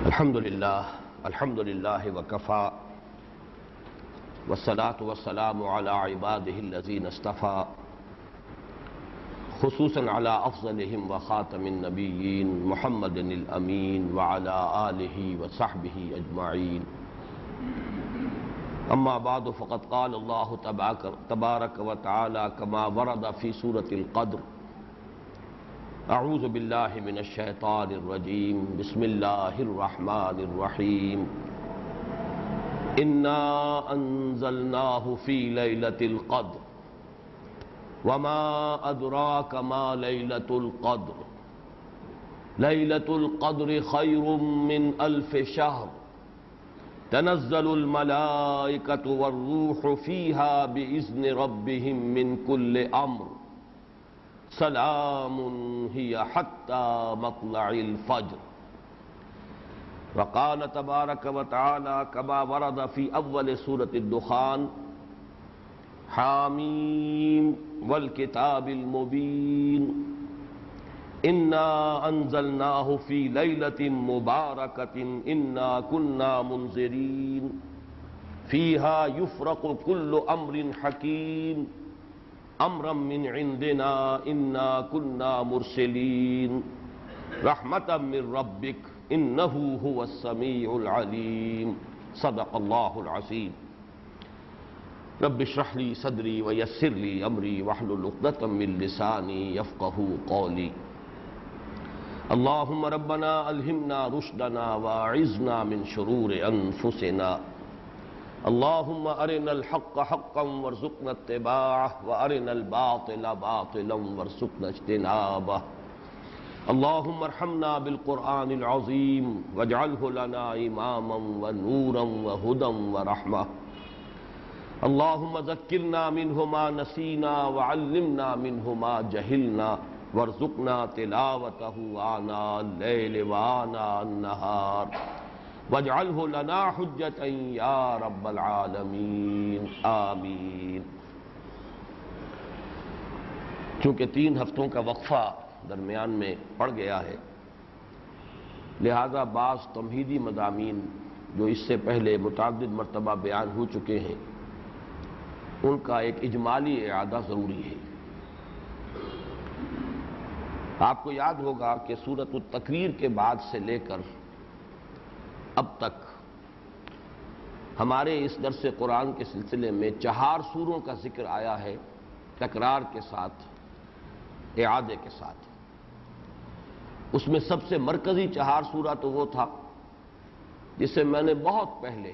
الحمد للہ وکفا والصلاة والسلام علی عبادہ الذین اصطفا خصوصاً علی افضلہم وخاتم النبیین محمد الامین وعلی آلہ وصحبہ اجمعین اما بعد فقد قال اللہ تبارک وتعالی کما ورد فی سورة القدر اعوذ باللہ من الشیطان الرجیم بسم اللہ الرحمن الرحیم انا انزلناہ فی لیلۃ القدر وما ادراک ما لیلۃ القدر لیلۃ القدر خیر من الف شہر تنزل الملائکۃ والروح فیہا بإذن ربہم من کل امر سلام ہی حتی مطلع الفجر وقال تبارک وتعالی کما ورد فی اول سورة الدخان حامیم والکتاب المبین انا انزلناہ فی لیلۃ مبارکۃ انا کنا منذرین فیہا یفرق کل امر حکیم امرا من عندنا انا کنا مرسلین رحمتا من ربک انہ هو السمیع العلیم صدق اللہ العظیم رب اشرح لی صدری ویسر لی امری واحلل عقدۃ من لسانی یفقہوا قولی اللہم ربنا الہمنا رشدنا واعذنا من شرور انفسنا اللہم ارنا الحق حقا وارزقنا اتباعه وارنا الباطل باطلا وارزقنا اجتنابه اللہم ارحمنا بالقرآن العظیم واجعله لنا اماما ونورا وہدا ورحمة اللہم ذکرنا منہ ما نسینا وعلمنا منہ ما جہلنا وارزقنا تلاوته آناء اللیل وآناء النہار واجعلہ لنا حجتا یا رب العالمین آمین۔ چونکہ 3 ہفتوں کا وقفہ درمیان میں پڑ گیا ہے، لہذا بعض تمہیدی مضامین جو اس سے پہلے متعدد مرتبہ بیان ہو چکے ہیں ان کا ایک اجمالی اعادہ ضروری ہے۔ آپ کو یاد ہوگا کہ سورۃ التکویر کے بعد سے لے کر اب تک ہمارے اس درس قرآن کے سلسلے میں 4 سوروں کا ذکر آیا ہے، تکرار کے ساتھ، اعادے کے ساتھ۔ اس میں سب سے مرکزی 4 سورہ تو وہ تھا جسے میں نے بہت پہلے،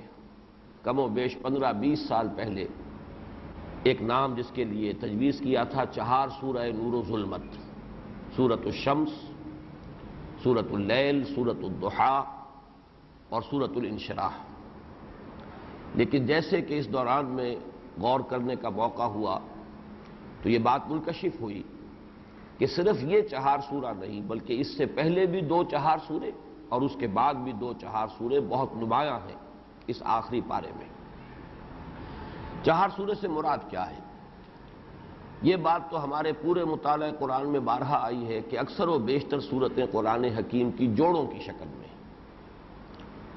کم و بیش 15-20 سال پہلے، ایک نام جس کے لیے تجویز کیا تھا 4 سورہ نور و ظلمت، سورۃ الشمس، سورۃ اللیل، سورۃ الضحیٰ اور سورۃ الانشراح۔ لیکن جیسے کہ اس دوران میں غور کرنے کا موقع ہوا تو یہ بات منکشف ہوئی کہ صرف یہ 4 سورہ نہیں بلکہ اس سے پہلے بھی 2-4 سورے اور اس کے بعد بھی 2-4 سورے بہت نمایاں ہیں اس آخری پارے میں۔ 4 سورے سے مراد کیا ہے؟ یہ بات تو ہمارے پورے مطالعہ قرآن میں بارہا آئی ہے کہ اکثر و بیشتر صورتیں قرآن حکیم کی جوڑوں کی شکل میں،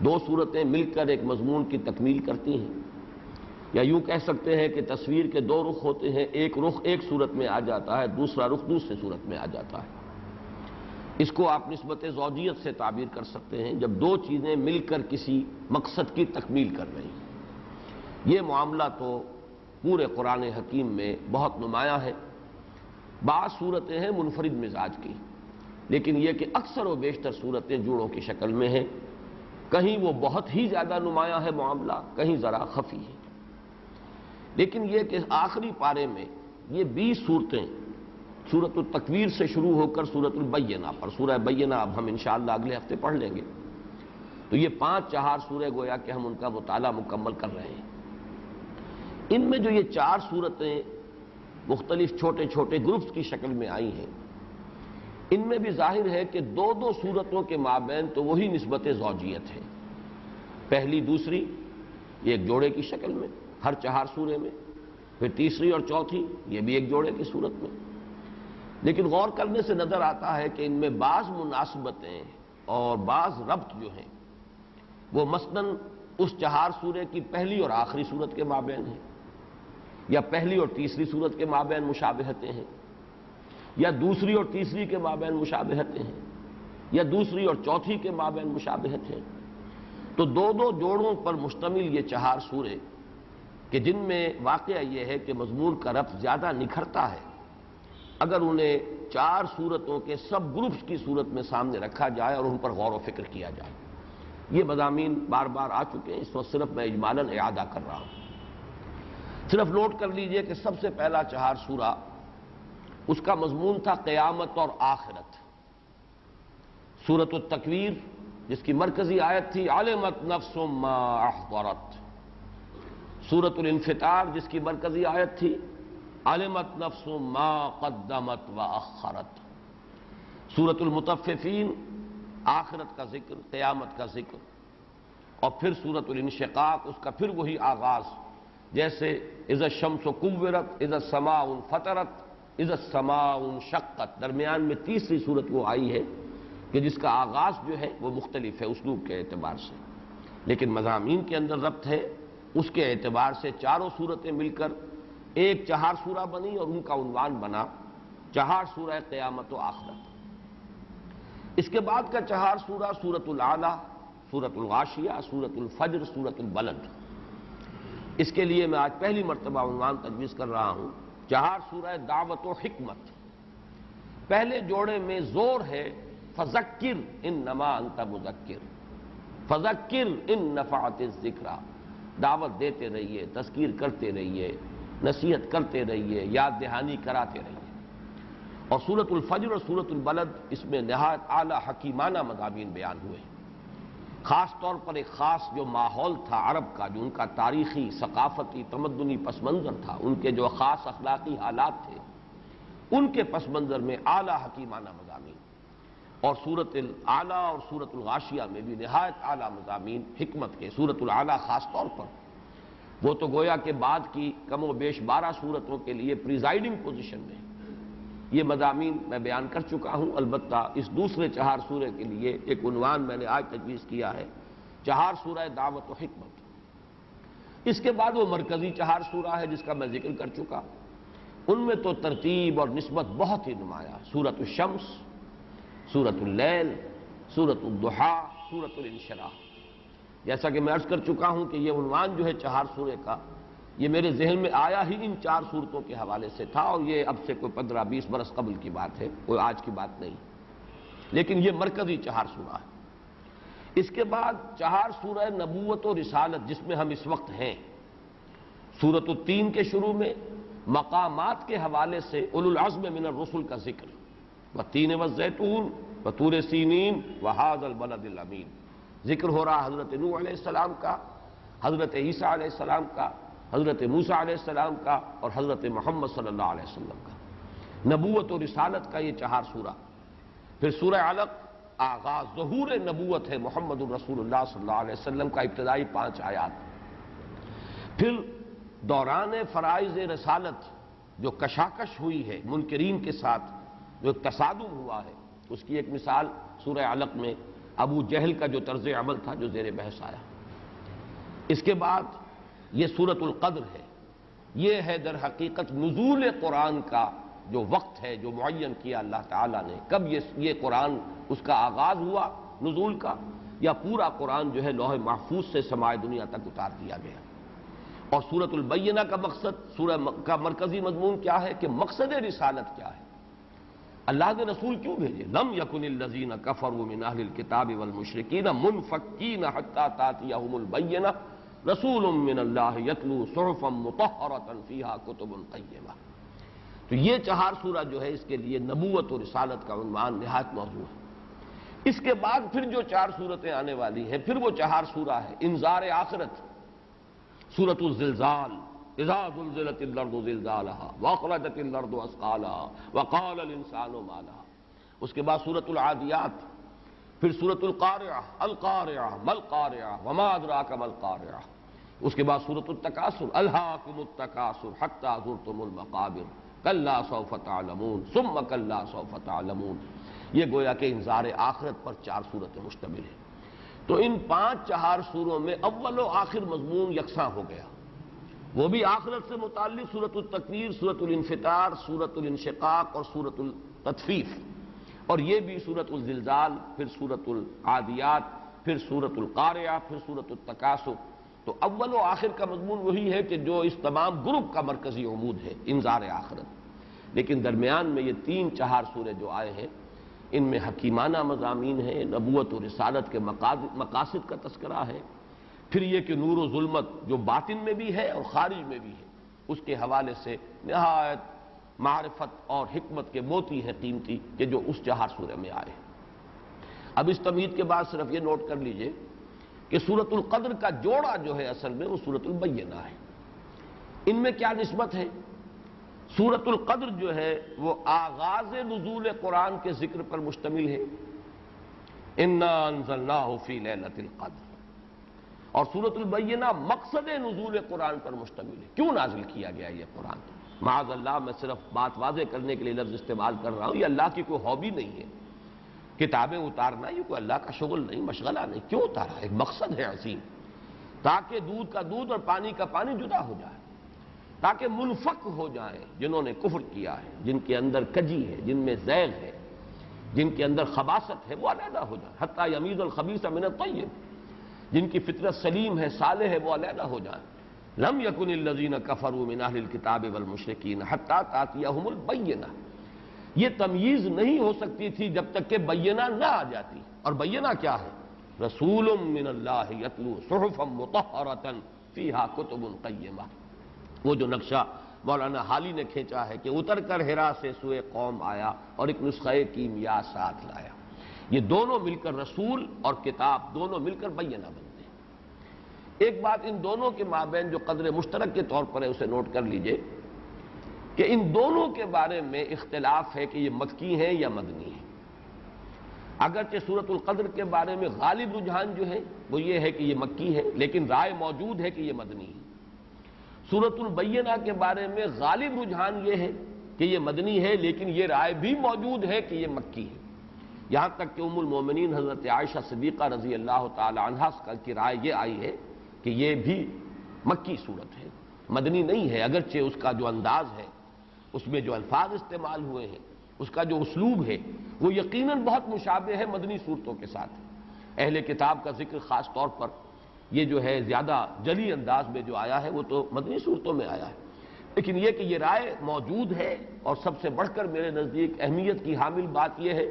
2 صورتیں مل کر ایک مضمون کی تکمیل کرتی ہیں، یا یوں کہہ سکتے ہیں کہ تصویر کے 2 رخ ہوتے ہیں، ایک رخ ایک صورت میں آ جاتا ہے، دوسرا رخ دوسرے صورت میں آ جاتا ہے۔ اس کو آپ نسبت زوجیت سے تعبیر کر سکتے ہیں، جب 2 چیزیں مل کر کسی مقصد کی تکمیل کر رہی ہیں۔ یہ معاملہ تو پورے قرآن حکیم میں بہت نمایاں ہے۔ بعض صورتیں ہیں منفرد مزاج کی، لیکن یہ کہ اکثر و بیشتر صورتیں جوڑوں کی شکل میں ہیں، کہیں وہ بہت ہی زیادہ نمایاں ہے معاملہ، کہیں ذرا خفی ہے۔ لیکن یہ کہ آخری پارے میں یہ 20 صورتیں سورۃ التکویر سے شروع ہو کر سورۃ البینہ پر، سورہ بینہ اب ہم انشاءاللہ اگلے ہفتے پڑھ لیں گے، تو یہ 5-4 سورے گویا کہ ہم ان کا مطالعہ مکمل کر رہے ہیں۔ ان میں جو یہ 4 صورتیں مختلف چھوٹے چھوٹے گروپس کی شکل میں آئی ہیں، ان میں بھی ظاہر ہے کہ 2 صورتوں کے مابین تو وہی نسبت زوجیت ہے، پہلی دوسری یہ ایک جوڑے کی شکل میں ہر 4 سورے میں، پھر تیسری اور چوتھی یہ بھی ایک جوڑے کی صورت میں۔ لیکن غور کرنے سے نظر آتا ہے کہ ان میں بعض مناسبتیں اور بعض ربط جو ہیں وہ مثلاً اس چہار سورے کی پہلی اور آخری سورت کے مابین ہیں، یا پہلی اور تیسری سورت کے مابین مشابہتیں ہیں، یا دوسری اور تیسری کے مابین مشابہتیں ہیں، یا دوسری اور چوتھی کے مابین مشابہت ہیں۔ تو دو دو جوڑوں پر مشتمل یہ چہار سورے کہ جن میں واقعہ یہ ہے کہ مضمون کا ربط زیادہ نکھرتا ہے اگر انہیں چار سورتوں کے سب گروپس کی صورت میں سامنے رکھا جائے اور ان پر غور و فکر کیا جائے۔ یہ مضامین بار بار آ چکے ہیں، اس وقت صرف میں اجمالاً اعادہ کر رہا ہوں۔ صرف نوٹ کر لیجئے کہ سب سے پہلا چہار سورہ اس کا مضمون تھا قیامت اور آخرت۔ سورۃ التکویر جس کی مرکزی آیت تھی علمت نفس ما احضرت، سورۃ الانفطار جس کی مرکزی آیت تھی علمت نفس ما قدمت واخرت، سورۃ المطففین آخرت کا ذکر، قیامت کا ذکر، اور پھر سورۃ الانشقاق اس کا پھر وہی آغاز جیسے اذا الشمس کورت، اذا السماء انفطرت، اذا السماء انشقت، درمیان میں تیسری سورت وہ آئی ہے کہ جس کا آغاز جو ہے وہ مختلف ہے اسلوب کے اعتبار سے، لیکن مضامین کے اندر ربط ہے۔ اس کے اعتبار سے چاروں سورتیں مل کر ایک چہار سورہ بنی اور ان کا عنوان بنا چہار سورہ قیامت و آخرت۔ اس کے بعد کا چہار سورہ سورۃ الاعلیٰ، سورۃ الغاشیہ، سورۃ الفجر، سورۃ البلد۔ اس کے لیے میں آج پہلی مرتبہ عنوان تجویز کر رہا ہوں چہار سورہ دعوت و حکمت۔ پہلے جوڑے میں زور ہے فذکر انما انت مذکر، فذکر ان نفعت الذکریٰ، دعوت دیتے رہیے، تذکیر کرتے رہیے، نصیحت کرتے رہیے، یاد دہانی کراتے رہیے۔ اور سورۃ الفجر اور سورۃ البلد اس میں نہایت اعلیٰ حکیمانہ مضامین بیان ہوئے، خاص طور پر ایک خاص جو ماحول تھا عرب کا، جو ان کا تاریخی، ثقافتی، تمدنی پس منظر تھا، ان کے جو خاص اخلاقی حالات تھے، ان کے پس منظر میں اعلیٰ حکیمانہ مضامین۔ اور سورۃ الاعلیٰ اور سورۃ الغاشیہ میں بھی نہایت اعلیٰ مضامین حکمت کے، سورۃ الاعلیٰ خاص طور پر وہ تو گویا کہ بعد کی کم و بیش 12 سورتوں کے لیے پریزائڈنگ پوزیشن میں یہ مضامین میں بیان کر چکا ہوں۔ البتہ اس دوسرے چہار سورے کے لیے ایک عنوان میں نے آج تجویز کیا ہے چہار سورہ دعوت و حکمت۔ اس کے بعد وہ مرکزی چہار سورہ ہے جس کا میں ذکر کر چکا، ان میں تو ترتیب اور نسبت بہت ہی نمایاں، سورۃ الشمس، سورۃ اللیل، سورۃ الضحیٰ، سورۃ الانشراح۔ جیسا کہ میں عرض کر چکا ہوں کہ یہ عنوان جو ہے چہار سورے کا یہ میرے ذہن میں آیا ہی ان چار صورتوں کے حوالے سے تھا، اور یہ اب سے کوئی 15-20 برس قبل کی بات ہے، کوئی آج کی بات نہیں، لیکن یہ مرکزی چہار سورہ ہے۔ اس کے بعد چہار سورہ نبوت و رسالت جس میں ہم اس وقت ہیں، سورۃ التین کے شروع میں مقامات کے حوالے سے اولو العزم من الرسل کا ذکر، والتین والزیتون وطور سینین وہذا البلد الامین، ذکر ہو رہا حضرت نوح علیہ السلام کا، حضرت عیسیٰ علیہ السلام کا، حضرت موسیٰ علیہ السلام کا، اور حضرت محمد صلی اللہ علیہ وسلم کا، نبوت و رسالت کا یہ چہار سورہ۔ پھر سورہ علق آغاز ظہور نبوت ہے محمد الرسول اللہ صلی اللہ علیہ وسلم کا، ابتدائی 5 آیات۔ پھر دوران فرائض رسالت جو کشاکش ہوئی ہے منکرین کے ساتھ، جو ایک تصادم ہوا ہے، اس کی ایک مثال سورہ علق میں ابو جہل کا جو طرز عمل تھا جو زیر بحث آیا۔ اس کے بعد یہ سورۃ القدر ہے، یہ ہے در حقیقت نزول قرآن کا جو وقت ہے جو معین کیا اللہ تعالیٰ نے، کب یہ قرآن اس کا آغاز ہوا نزول کا، یا پورا قرآن جو ہے لوح محفوظ سے سماع دنیا تک اتار دیا گیا۔ اور سورۃ البینہ کا مقصد، سورہ کا مرکزی مضمون کیا ہے کہ مقصد رسالت کیا ہے، اللہ نے رسول کیوں بھیجے؟ لم یکن الذین کفروا من اہل الکتاب والمشرکین منفکین حتی تأتیہم البینہ رسول من اللہ یتلو صحفا مطہرۃ فیہا کتب قیمہ۔ تو یہ چہار سورہ جو ہے اس کے لیے نبوت و رسالت کا عنوان نہایت موضوع ہے۔ اس کے بعد پھر جو 4 سورتیں آنے والی ہیں، پھر وہ چہار سورہ ہے انذار آخرت، سورۃ الزلزال، اذا زلزلت الارض زلزالها واخرجت الارض اثقالها وقال الانسان ما لها۔ اس کے بعد سورۃ العادیات، پھر سورۃ القارعہ، القارعہ ما القارعہ وما ادراک ما القارعہ۔ اس کے بعد سورۃ التکاثر، الہاکم التکاثر حتی زرتم المقابر کلا سوف تعلمون ثم کلا سوف تعلمون۔ یہ گویا کہ انذار آخرت پر 4 سورتیں مشتمل ہیں۔ تو ان 5 چہار سوروں میں اول و آخر مضمون یکساں ہو گیا، وہ بھی آخرت سے متعلق سورۃ التکویر، سورۃ الانفطار، سورۃ الانشقاق اور سورۃ التطفیف، اور یہ بھی سورۃ الزلزال، پھر سورۃ العادیات، پھر سورۃ القارعہ، پھر سورۃ التکاثر۔ تو اول و آخر کا مضمون وہی ہے کہ جو اس تمام گروپ کا مرکزی عمود ہے، انذار آخرت۔ لیکن درمیان میں یہ 3 چہار سورے جو آئے ہیں، ان میں حکیمانہ مضامین ہیں، نبوت و رسالت کے مقاصد کا تذکرہ ہے، پھر یہ کہ نور و ظلمت جو باطن میں بھی ہے اور خارج میں بھی ہے، اس کے حوالے سے نہایت معرفت اور حکمت کے موتی ہیں قیمتی کہ جو اس چہار سورے میں آئے ہیں۔ اب اس تمہید کے بعد صرف یہ نوٹ کر لیجئے کہ سورۃ القدر کا جوڑا جو ہے اصل میں وہ سورۃ البینہ ہے۔ ان میں کیا نسبت ہے؟ سورۃ القدر جو ہے وہ آغاز نزول قرآن کے ذکر پر مشتمل ہے، انا انزلناہ فی لیلۃ القدر، اور سورۃ البینہ مقصد نزول قرآن پر مشتمل ہے۔ کیوں نازل کیا گیا یہ قرآن؟ معاذ اللہ، میں صرف بات واضح کرنے کے لیے لفظ استعمال کر رہا ہوں، یہ اللہ کی کوئی ہابی نہیں ہے، کتابیں اتارنا یہ کوئی اللہ کا شغل نہیں، مشغلہ نہیں۔ کیوں اتارا؟ ایک مقصد ہے عظیم، تاکہ دودھ کا دودھ اور پانی کا پانی جدا ہو جائے، تاکہ منفک ہو جائیں جنہوں نے کفر کیا ہے، جن کے اندر کجی ہے، جن میں زیغ ہے، جن کے اندر خباثت ہے، وہ علیحدہ ہو جائیں، حتی یمیز الخبیث من الطیب، جن کی فطرت سلیم ہے، صالح ہے، وہ علیحدہ ہو جائیں۔ لم یکن الذین کفروا من اہل الکتاب والمشرکین حتی تأتیہم البینہ، یہ تمییز نہیں ہو سکتی تھی جب تک کہ بینہ نہ آ جاتی۔ اور بینہ کیا ہے؟ رسول من اللہ یتلو صحفا مطہرۃ فیہا کتب قیمہ، وہ جو نقشہ مولانا حالی نے کھینچا ہے کہ اتر کر حرا سے سوئے قوم آیا اور ایک نسخہ کیمیا ساتھ لایا، یہ دونوں مل کر رسول اور کتاب دونوں مل کر بینہ بنتے ہیں۔ ایک بات ان دونوں کے مابین جو قدر مشترک کے طور پر ہے اسے نوٹ کر لیجئے کہ ان دونوں کے بارے میں اختلاف ہے کہ یہ مکی ہیں یا مدنی ہیں۔ اگرچہ سورۃ القدر کے بارے میں غالب رجحان جو ہے وہ یہ ہے کہ یہ مکی ہے، لیکن رائے موجود ہے کہ یہ مدنی ہے۔ سورۃ البینہ کے بارے میں غالب رجحان یہ ہے کہ یہ مدنی ہے، لیکن یہ رائے بھی موجود ہے کہ یہ مکی ہے، یہاں تک کہ ام المومنین حضرت عائشہ صدیقہ رضی اللہ تعالی عنہا کی رائے یہ آئی ہے کہ یہ بھی مکی صورت ہے، مدنی نہیں ہے، اگرچہ اس کا جو انداز ہے، اس میں جو الفاظ استعمال ہوئے ہیں، اس کا جو اسلوب ہے وہ یقیناً بہت مشابہ ہے مدنی صورتوں کے ساتھ۔ اہل کتاب کا ذکر خاص طور پر یہ جو ہے زیادہ جلی انداز میں جو آیا ہے وہ تو مدنی صورتوں میں آیا ہے، لیکن یہ کہ یہ رائے موجود ہے، اور سب سے بڑھ کر میرے نزدیک اہمیت کی حامل بات یہ ہے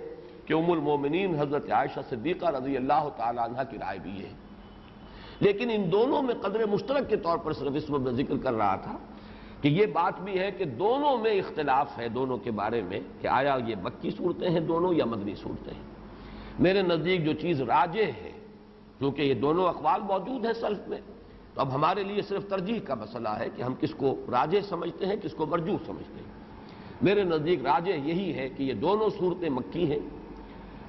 کہ ام المومنین حضرت عائشہ صدیقہ رضی اللہ تعالی عنہا کی رائے بھی ہے۔ لیکن ان دونوں میں قدر مشترک کے طور پر صرف اس وقت میں ذکر کر رہا تھا کہ یہ بات بھی ہے کہ دونوں میں اختلاف ہے، دونوں کے بارے میں کہ آیا یہ مکی صورتیں ہیں دونوں یا مدنی صورتیں ہیں۔ میرے نزدیک جو چیز راجح ہے، کیونکہ یہ دونوں اقوال موجود ہیں سلف میں، تو اب ہمارے لیے صرف ترجیح کا مسئلہ ہے کہ ہم کس کو راجح سمجھتے ہیں، کس کو مرجوح سمجھتے ہیں۔ میرے نزدیک راجح یہی ہے کہ یہ دونوں صورتیں مکی ہیں،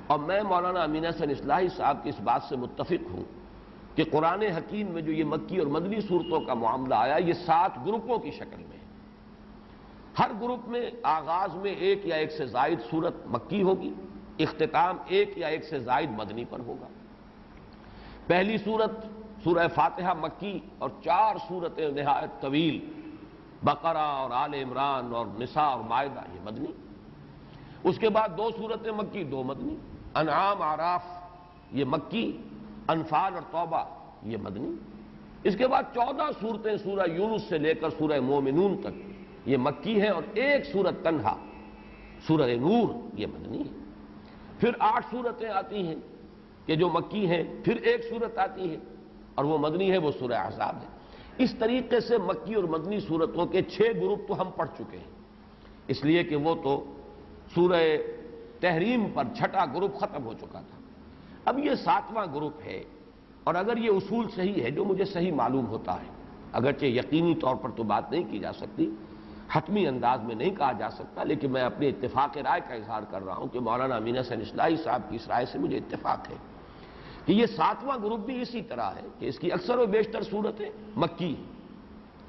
اور میں مولانا امین حسن اصلاحی صاحب کی اس بات سے متفق ہوں کہ قرآن حکیم میں جو یہ مکی اور مدنی صورتوں کا معاملہ آیا یہ 7 گروپوں کی شکل میں ہے۔ ہر گروپ میں آغاز میں ایک یا ایک سے زائد صورت مکی ہوگی، اختتام ایک یا ایک سے زائد مدنی پر ہوگا۔ پہلی صورت سورہ فاتحہ مکی اور 4 صورتیں نہایت طویل، بقرہ اور آل عمران اور نساء اور مائدہ، یہ مدنی۔ اس کے بعد 2 صورتیں مکی 2 مدنی، انعام اعراف یہ مکی، انفال اور توبہ یہ مدنی۔ اس کے بعد 14 صورتیں سورہ یونس سے لے کر سورہ مومنون تک یہ مکی ہے، اور ایک صورت تنہا سورہ نور یہ مدنی ہے۔ پھر 8 صورتیں آتی ہیں کہ جو مکی ہیں، پھر ایک صورت آتی ہے اور وہ مدنی ہے، وہ سورہ احزاب ہے۔ اس طریقے سے مکی اور مدنی صورتوں کے 6 گروپ تو ہم پڑھ چکے ہیں، اس لیے کہ وہ تو سورہ تحریم پر 6واں گروپ ختم ہو چکا تھا۔ اب یہ 7واں گروپ ہے، اور اگر یہ اصول صحیح ہے جو مجھے صحیح معلوم ہوتا ہے، اگرچہ یقینی طور پر تو بات نہیں کی جا سکتی، حتمی انداز میں نہیں کہا جا سکتا، لیکن میں اپنے اتفاق رائے کا اظہار کر رہا ہوں کہ مولانا امین حسن اصلاحی صاحب کی اس رائے سے مجھے اتفاق ہے کہ یہ 7واں گروپ بھی اسی طرح ہے کہ اس کی اکثر و بیشتر صورتیں مکی،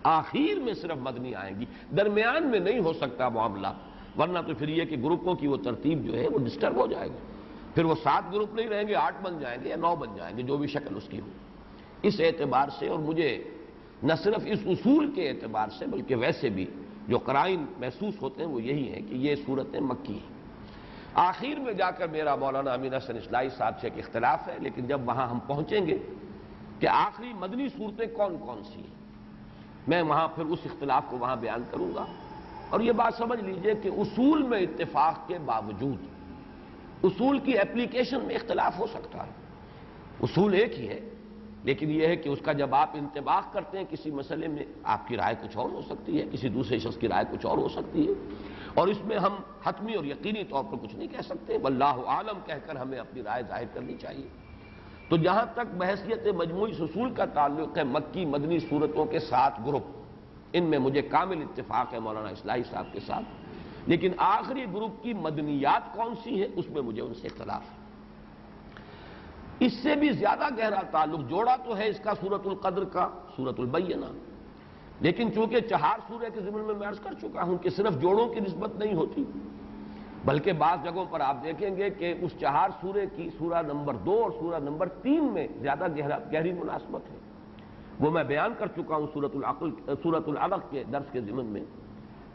آخر میں صرف مدنی آئیں گی، درمیان میں نہیں ہو سکتا معاملہ، ورنہ تو پھر یہ کہ گروپوں کی وہ ترتیب جو ہے وہ ڈسٹرب ہو جائے گی۔ پھر وہ 7 گروپ نہیں رہیں گے، 8 بن جائیں گے یا 9 بن جائیں گے، جو بھی شکل اس کی ہو۔ اس اعتبار سے، اور مجھے نہ صرف اس اصول کے اعتبار سے بلکہ ویسے بھی جو قرائن محسوس ہوتے ہیں وہ یہی ہے کہ یہ صورتیں مکی ہیں۔ آخر میں جا کر میرا مولانا امین حسن اصلاحی صاحب سے ایک اختلاف ہے، لیکن جب وہاں ہم پہنچیں گے کہ آخری مدنی صورتیں کون کون سی ہیں، میں وہاں پھر اس اختلاف کو وہاں بیان کروں گا۔ اور یہ بات سمجھ لیجئے کہ اصول میں اتفاق کے باوجود اصول کی اپلیکیشن میں اختلاف ہو سکتا ہے۔ اصول ایک ہی ہے، لیکن یہ ہے کہ اس کا جب آپ انطباق کرتے ہیں کسی مسئلے میں، آپ کی رائے کچھ اور ہو سکتی ہے، کسی دوسرے شخص کی رائے کچھ اور ہو سکتی ہے، اور اس میں ہم حتمی اور یقینی طور پر کچھ نہیں کہہ سکتے، واللہ عالم کہہ کر ہمیں اپنی رائے ظاہر کرنی چاہیے۔ تو جہاں تک بحیثیت مجموعی اصول کا تعلق ہے، مکی مدنی صورتوں کے 7 گروپ، ان میں مجھے کامل اتفاق ہے مولانا اصلاحی صاحب کے ساتھ، لیکن آخری گروپ کی مدنیات کون سی ہے اس میں مجھے ان سے اختلاف ہے۔ اس سے بھی زیادہ گہرا تعلق جوڑا تو ہے اس کا سورۃ القدر کا، سورۃ البینہ، لیکن چونکہ 4 سورہ کے ضمن میں عرض کر چکا ہوں کہ صرف جوڑوں کی نسبت نہیں ہوتی، بلکہ بعض جگہوں پر آپ دیکھیں گے کہ اس 4 سورے کی سورہ نمبر 2 اور سورہ نمبر 3 میں زیادہ گہری مناسبت ہے۔ وہ میں بیان کر چکا ہوں سورۃ العلق کے درس کے ضمن میں۔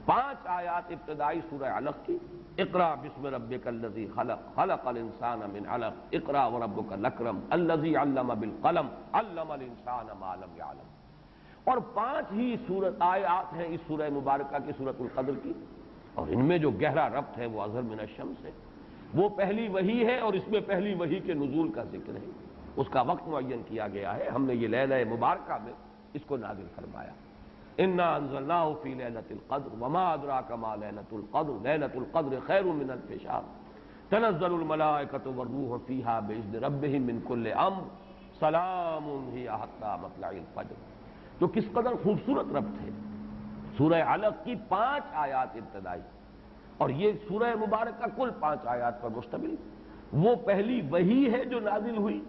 5 آیات ابتدائی سورہ علق کی، اقرأ بسم ربک الذی خلق خلق الانسان من علق اقرأ وربک الاکرم الذی علم بالقلم علم الانسان ما لم یعلم، اور 5 ہی آیات ہیں اس سورہ مبارکہ کی سورۃ القدر کی، اور ان میں جو گہرا ربط ہے وہ اظہر من الشمس ہے۔ وہ پہلی وحی ہے اور اس میں پہلی وحی کے نزول کا ذکر ہے، اس کا وقت معین کیا گیا ہے، ہم نے یہ لیلہ مبارکہ میں اس کو نازل فرمایا۔ انا انزلناہ فی لیلۃ القدر وما ادراک ما لیلۃ القدر لیلۃ القدر خیر من الف شہر تنزل الملائکۃ والروح فیہا باذن ربہم من کل امر سلام ہی حتی مطلع الفجر۔ تو کس قدر خوبصورت ربط ہے سورہ علق کی 5 آیات ابتدائی، اور یہ سورہ مبارکہ کل 5 آیات پر مشتمل، وہ پہلی وحی ہے جو نازل ہوئی،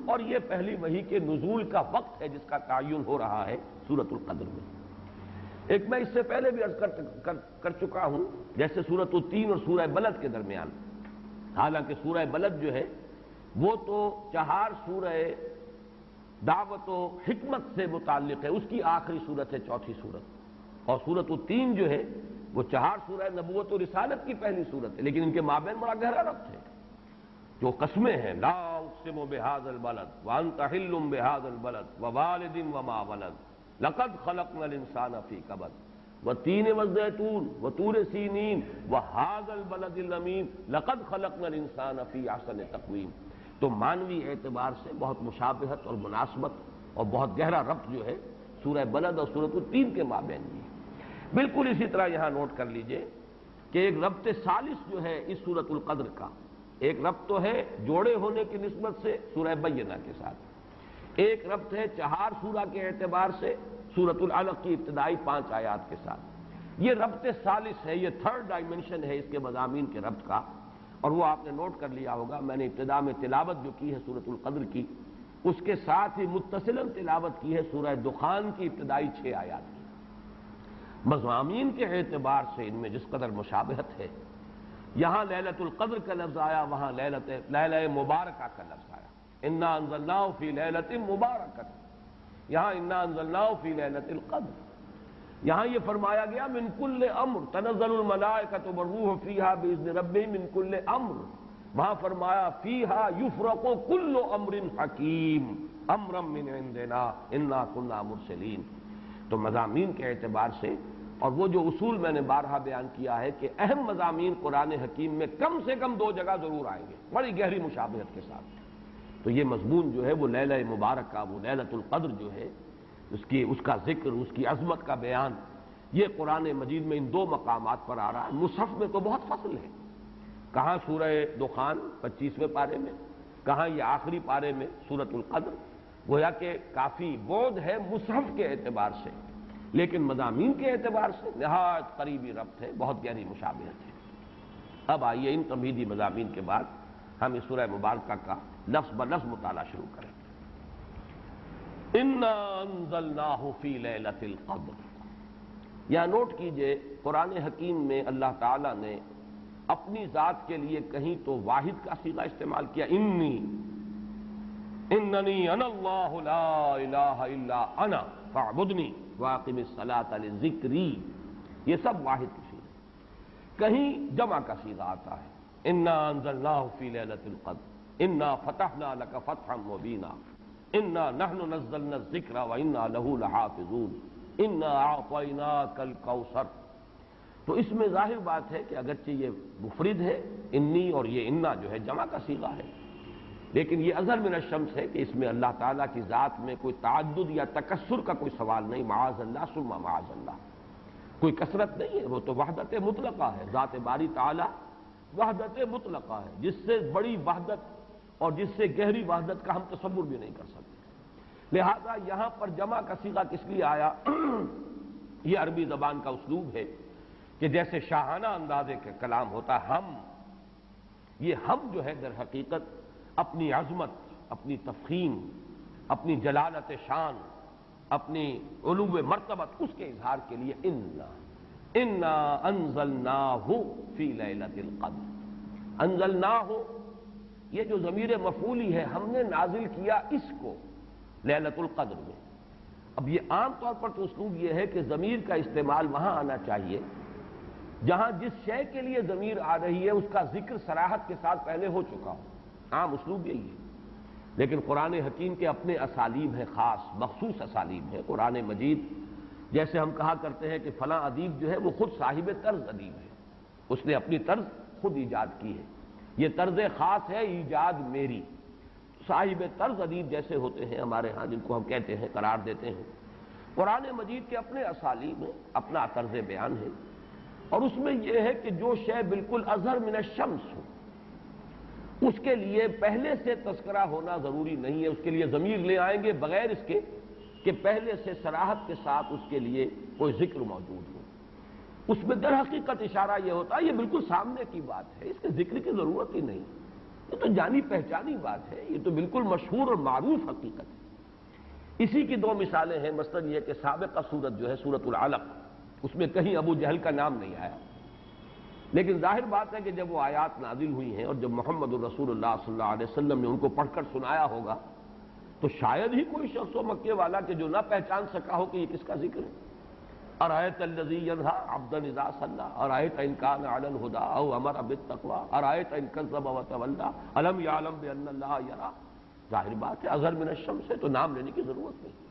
اور یہ پہلی وحی کے نزول کا وقت ہے جس کا تعین ہو رہا ہے سورۃ القدر میں۔ ایک میں اس سے پہلے بھی عرض کر چکا ہوں، جیسے سورۃ التین اور سورہ بلد کے درمیان، حالانکہ سورہ بلد جو ہے وہ تو 4 سورہ دعوت و حکمت سے متعلق ہے، اس کی آخری صورت ہے 4تھی صورت، اور سورۃ التین جو ہے وہ 4 سورہ نبوت و رسالت کی پہلی صورت ہے، لیکن ان کے مابین بڑا گہرا ربط ہے۔ جو قسمیں ہیں، لا اقسم بہذا البلد وانت حل بہذا البلد ووالد وما ولد لقد خلقنا الانسان فی کبد والتین والزیتون وطور سینین وہذا البلد الامین لقد خلقنا الانسان فی احسن تقویم۔ تو معنوی اعتبار سے بہت مشابہت اور مناسبت اور بہت گہرا ربط جو ہے سورہ بلد اور سورۃ التین کے مابین بھی ہے۔ بالکل اسی طرح یہاں نوٹ کر لیجئے کہ ایک ربط ثالث جو ہے اس سورۃ القدر کا، ایک ربط تو ہے جوڑے ہونے کی نسبت سے سورہ بینہ کے ساتھ، ایک ربط ہے 4 سورہ کے اعتبار سے سورۃ العلق کی ابتدائی 5 آیات کے ساتھ۔ یہ ربط ثالث ہے، یہ 3rd ڈائمنشن ہے اس کے مضامین کے ربط کا، اور وہ آپ نے نوٹ کر لیا ہوگا، میں نے ابتدا میں تلاوت جو کی ہے سورۃ القدر کی، اس کے ساتھ ہی متصلاً تلاوت کی ہے سورہ دخان کی ابتدائی 6 آیات کی۔ مضامین کے اعتبار سے ان میں جس قدر مشابہت ہے، یہاں لیلۃ القدر کا لفظ آیا، وہاں لیلہ مبارکہ کا لفظ آیا، انا انزلناہ فی لیلۃ مبارکۃ، یہاں انا انزلناہ فی لیلۃ القدر۔ یہاں یہ فرمایا گیا من کل امر تنزل الملائکۃ والروح فیہا باذن ربہم من کل امر، وہاں فرمایا فیہا یفرق کل امر حکیم امرا من عندنا انا کنا مرسلین۔ تو مضامین کے اعتبار سے، اور وہ جو اصول میں نے بارہا بیان کیا ہے کہ اہم مضامین قرآن حکیم میں کم سے کم 2 جگہ ضرور آئیں گے بڑی گہری مشابہت کے ساتھ، تو یہ مضمون جو ہے وہ لیلہ مبارکہ، وہ لیلۃ القدر جو ہے، اس کا ذکر، اس کی عظمت کا بیان، یہ قرآن مجید میں ان 2 مقامات پر آ رہا ہے۔ مصحف میں تو بہت فصل ہے، کہاں سورہ دخان 25ویں پارے میں، کہاں یہ آخری پارے میں سورۃ القدر، گویا کہ کافی بعد ہے مصحف کے اعتبار سے، لیکن مضامین کے اعتبار سے نہایت قریبی ربط ہے، بہت گہری مشابہت ہے۔ اب آئیے ان تمہیدی مضامین کے بعد ہم اس سورہ مبارکہ کا لفظ بلفظ مطالعہ شروع کریں۔ انا انزلناہ فی لیلۃ القدر، یا نوٹ کیجئے قرآن حکیم میں اللہ تعالیٰ نے اپنی ذات کے لیے کہیں تو واحد کا صیغہ استعمال کیا، اننی انا اللہ لا الہ الا انا فاعبدنی واقم الصلاۃ لذکری، یہ سب واحد کی صیغہ۔ کہیں جمع کا صیغہ آتا ہے، انا انزلناہ فی لیلۃ القدر، انا فتحنا لک فتحا مبینا، انا نحن نزلنا الذکر وانا لہ لحافظون، انا اعطیناک الکوثر۔ تو اس میں ظاہر بات ہے کہ اگرچہ یہ مفرد ہے انی، اور یہ انا جو ہے جمع کا صیغہ ہے، لیکن یہ اظہر من الشمس ہے کہ اس میں اللہ تعالیٰ کی ذات میں کوئی تعدد یا تکثر کا کوئی سوال نہیں، معاذ اللہ ثم معاذ اللہ، کوئی کثرت نہیں ہے، وہ تو وحدت مطلقہ ہے، ذات باری تعالیٰ وحدت مطلقہ ہے، جس سے بڑی وحدت اور جس سے گہری وحدت کا ہم تصور بھی نہیں کر سکتے۔ لہذا یہاں پر جمع کا صیغہ کس لیے آیا؟ یہ عربی زبان کا اسلوب ہے کہ جیسے شاہانہ اندازے کا کلام ہوتا ہے، یہ ہم جو ہے در حقیقت اپنی عظمت، اپنی تفخیم، اپنی جلالت شان، اپنی علو مرتبت، اس کے اظہار کے لیے انا انزلناہ فی لیلۃ القدر۔ انزلناہ، یہ جو ضمیر مفعولی ہے، ہم نے نازل کیا اس کو لیلۃ القدر میں۔ اب یہ عام طور پر تو اسلوب یہ ہے کہ ضمیر کا استعمال وہاں آنا چاہیے جہاں جس شے کے لیے ضمیر آ رہی ہے اس کا ذکر صراحت کے ساتھ پہلے ہو چکا ہو، عام اسلوب یہی ہے۔ لیکن قرآن حکیم کے اپنے اسالیب ہیں، خاص مخصوص اسالیب ہیں۔ قرآن مجید جیسے ہم کہا کرتے ہیں کہ فلاں ادیب جو ہے وہ خود صاحب طرز ادیب ہے، اس نے اپنی طرز خود ایجاد کی ہے، یہ طرز خاص ہے ایجاد میری۔ صاحب طرز ادیب جیسے ہوتے ہیں ہمارے ہاں، جن کو ہم کہتے ہیں، قرار دیتے ہیں، قرآن مجید کے اپنے اسالیب ہیں، اپنا طرز بیان ہے، اور اس میں یہ ہے کہ جو شے بالکل اظہر من الشمس ہو اس کے لیے پہلے سے تذکرہ ہونا ضروری نہیں ہے، اس کے لیے ضمیر لے آئیں گے بغیر اس کے کہ پہلے سے صراحت کے ساتھ اس کے لیے کوئی ذکر موجود ہو۔ اس میں در حقیقت اشارہ یہ ہوتا ہے یہ بالکل سامنے کی بات ہے، اس کے ذکر کی ضرورت ہی نہیں، یہ تو جانی پہچانی بات ہے، یہ تو بالکل مشہور اور معروف حقیقت ہے۔ اسی کی دو مثالیں ہیں، مثلاً یہ کہ سابقہ سورت جو ہے سورۃ العلق، اس میں کہیں ابو جہل کا نام نہیں آیا، لیکن ظاہر بات ہے کہ جب وہ آیات نازل ہوئی ہیں اور جب محمد الرسول اللہ صلی اللہ علیہ وسلم نے ان کو پڑھ کر سنایا ہوگا تو شاید ہی کوئی شخص ہو مکے والا کہ جو نہ پہچان سکا ہو کہ یہ کس کا ذکر ہے۔ ارأیت الذی ینہی عبدا اذا صلی ارأیت ان کان علی الہدی او امر بالتقوی ارأیت ان کذب وتولی الم یعلم بان اللہ یری۔ ظاہر بات ہے اظہر من الشمس ہے تو نام لینے کی ضرورت نہیں۔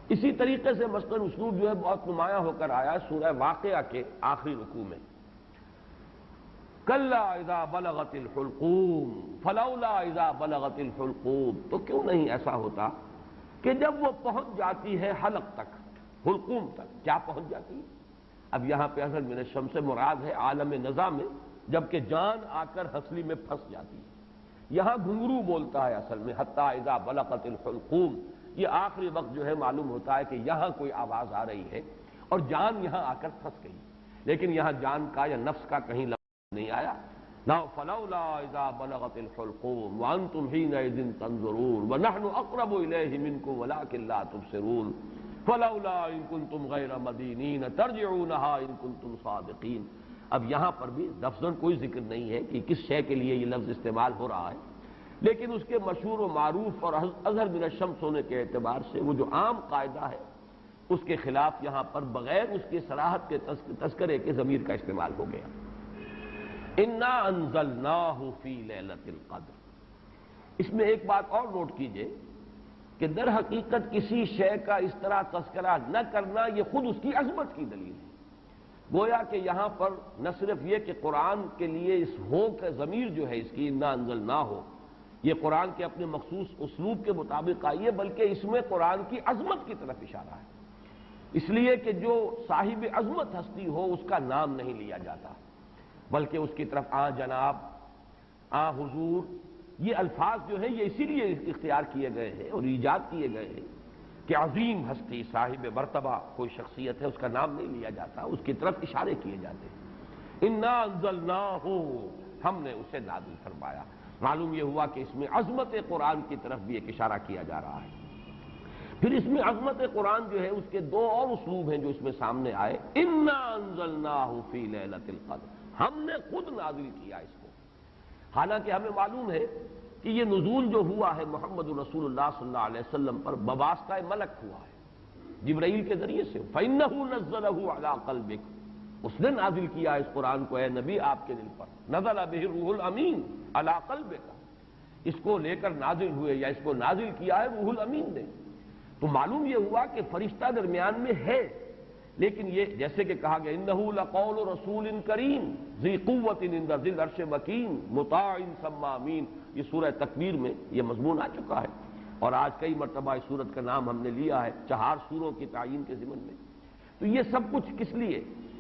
اسی طریقے سے مثلاً اسلوب جو ہے بہت نمایاں ہو کر آیا ہے سورہ واقعہ کے آخری رکوع میں، کلا اذا بلغت الحلقوم فلولا اذا بلغت الحلقوم۔ تو کیوں نہیں ایسا ہوتا کہ جب وہ پہنچ جاتی ہے حلق تک، حلقوم تک، کیا پہنچ جاتی ہے؟ اب یہاں پہ اصل من الشمس سے مراد ہے عالم نزا میں، جبکہ جان آ کر ہنسلی میں پھنس جاتی ہے۔ یہاں گھنگرو بولتا ہے اصل میں، حتی اذا بلغت الحلقوم، یہ آخری وقت جو ہے معلوم ہوتا ہے کہ یہاں کوئی آواز آ رہی ہے اور جان یہاں آ کر پھنس گئی، لیکن یہاں جان کا یا نفس کا کہیں نہیں آیا۔ فلولا اذا بلغت الحلقوم وانتم حينئذ تنظرون ونحن اقرب اليه منكم ولكن لا تبصرون فلولا ان كنتم غير مدينين ترجعونها ان كنتم صادقين۔ اب یہاں پر بھی لفظاً کوئی ذکر نہیں ہے کہ کس شے کے لیے یہ لفظ استعمال ہو رہا ہے، لیکن اس کے مشہور و معروف اور اظہر من الشمس ہونے کے اعتبار سے وہ جو عام قاعدہ ہے اس کے خلاف یہاں پر بغیر اس کی صراحت کے تذکرے کے ضمیر کا استعمال ہو گیا۔ انا انزلناہ فی لیلۃ القدر۔ اس میں ایک بات اور نوٹ کیجئے کہ در حقیقت کسی شے کا اس طرح تذکرہ نہ کرنا یہ خود اس کی عظمت کی دلیل ہے۔ گویا کہ یہاں پر نہ صرف یہ کہ قرآن کے لیے اس ہو کا ضمیر جو ہے اس کی انا انزلناہ یہ قرآن کے اپنے مخصوص اسلوب کے مطابق آئی ہے، بلکہ اس میں قرآن کی عظمت کی طرف اشارہ ہے، اس لیے کہ جو صاحب عظمت ہستی ہو اس کا نام نہیں لیا جاتا، بلکہ اس کی طرف آ جناب، آ حضور، یہ الفاظ جو ہیں یہ اسی لیے اختیار کیے گئے ہیں اور ایجاد کیے گئے ہیں کہ عظیم ہستی صاحب مرتبہ کوئی شخصیت ہے، اس کا نام نہیں لیا جاتا، اس کی طرف اشارے کیے جاتے ہیں۔ انا انزلناہ، ہم نے اسے نازل فرمایا۔ معلوم یہ ہوا کہ اس میں عظمت قرآن کی طرف بھی ایک اشارہ کیا جا رہا ہے۔ پھر اس میں عظمت قرآن جو ہے اس کے دو اور اسلوب ہیں جو اس میں سامنے آئے۔ انا انزلناہ فی لیلۃ القدر، ہم نے خود نازل کیا اس کو۔ حالانکہ ہمیں معلوم ہے کہ یہ نزول جو ہوا ہے محمد رسول اللہ صلی اللہ علیہ وسلم پر بواسطہ ملک ہوا ہے، جبرائیل کے ذریعے سے۔ فَإِنَّهُ نَزَّلَهُ عَلَىٰ قَلْبِكَ، اس نے نازل کیا اس قرآن کو اے نبی آپ کے دل پر۔ نزل بہ الروح الامین علی قلبک، اس کو لے کر نازل ہوئے یا اس کو نازل کیا ہے روح الامین نے۔ تو معلوم یہ ہوا کہ فرشتہ درمیان میں ہے، لیکن یہ جیسے کہ کہا گیا انہ لقول رسول کریم ذی قوت عند ذی العرش مکین مطاع ثم امین، یہ سورہ تکویر میں یہ مضمون آ چکا ہے، اور آج کئی مرتبہ اس سورت کا نام ہم نے لیا ہے 4 سوروں کی تعیین کے ضمن میں۔ تو یہ سب کچھ کس لیے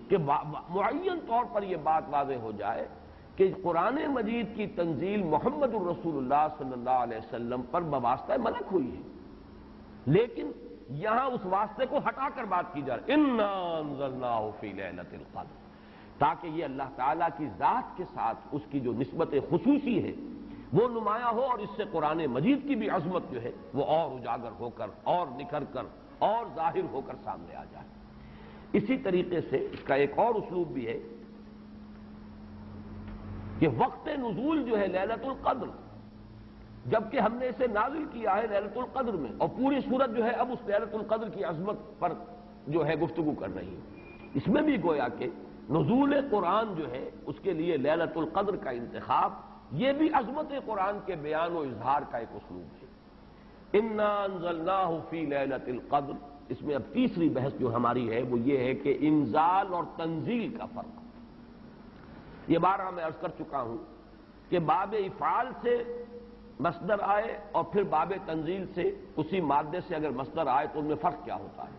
کہ معین طور پر یہ بات واضح ہو جائے کہ قرآن مجید کی تنزیل محمد الرسول اللہ صلی اللہ علیہ وسلم پر بواسطہ ملک ہوئی ہے، لیکن یہاں اس واسطے کو ہٹا کر بات کی جا رہی اِنَّا أَنزَلْنَاهُ فِي لَيْلَةِ الْقَدْرِ، تاکہ یہ اللہ تعالیٰ کی ذات کے ساتھ اس کی جو نسبت خصوصی ہے وہ نمایاں ہو، اور اس سے قرآن مجید کی بھی عظمت جو ہے وہ اور اجاگر ہو کر اور نکھر کر اور ظاہر ہو کر سامنے آ جائے۔ اسی طریقے سے اس کا ایک اور اسلوب بھی ہے کہ وقت نزول جو ہے لیلۃ القدر، جبکہ ہم نے اسے نازل کیا ہے لیلۃ القدر میں، اور پوری سورت جو ہے اب اس لیلۃ القدر کی عظمت پر جو ہے گفتگو کر رہی ہے۔ اس میں بھی گویا کہ نزول قرآن جو ہے اس کے لیے لیلۃ القدر کا انتخاب، یہ بھی عظمت قرآن کے بیان و اظہار کا ایک اسلوب ہے۔ اِنَّا أَنزَلْنَاهُ فِي لَيْلَةِ الْقَدْرِ، اس میں اب تیسری بحث جو ہماری ہے وہ یہ ہے کہ انزال اور تنزیل کا فرق۔ یہ بارہ میں عرض کر چکا ہوں کہ باب افعال سے مصدر آئے اور پھر باب تنزیل سے اسی مادے سے اگر مصدر آئے تو ان میں فرق کیا ہوتا ہے۔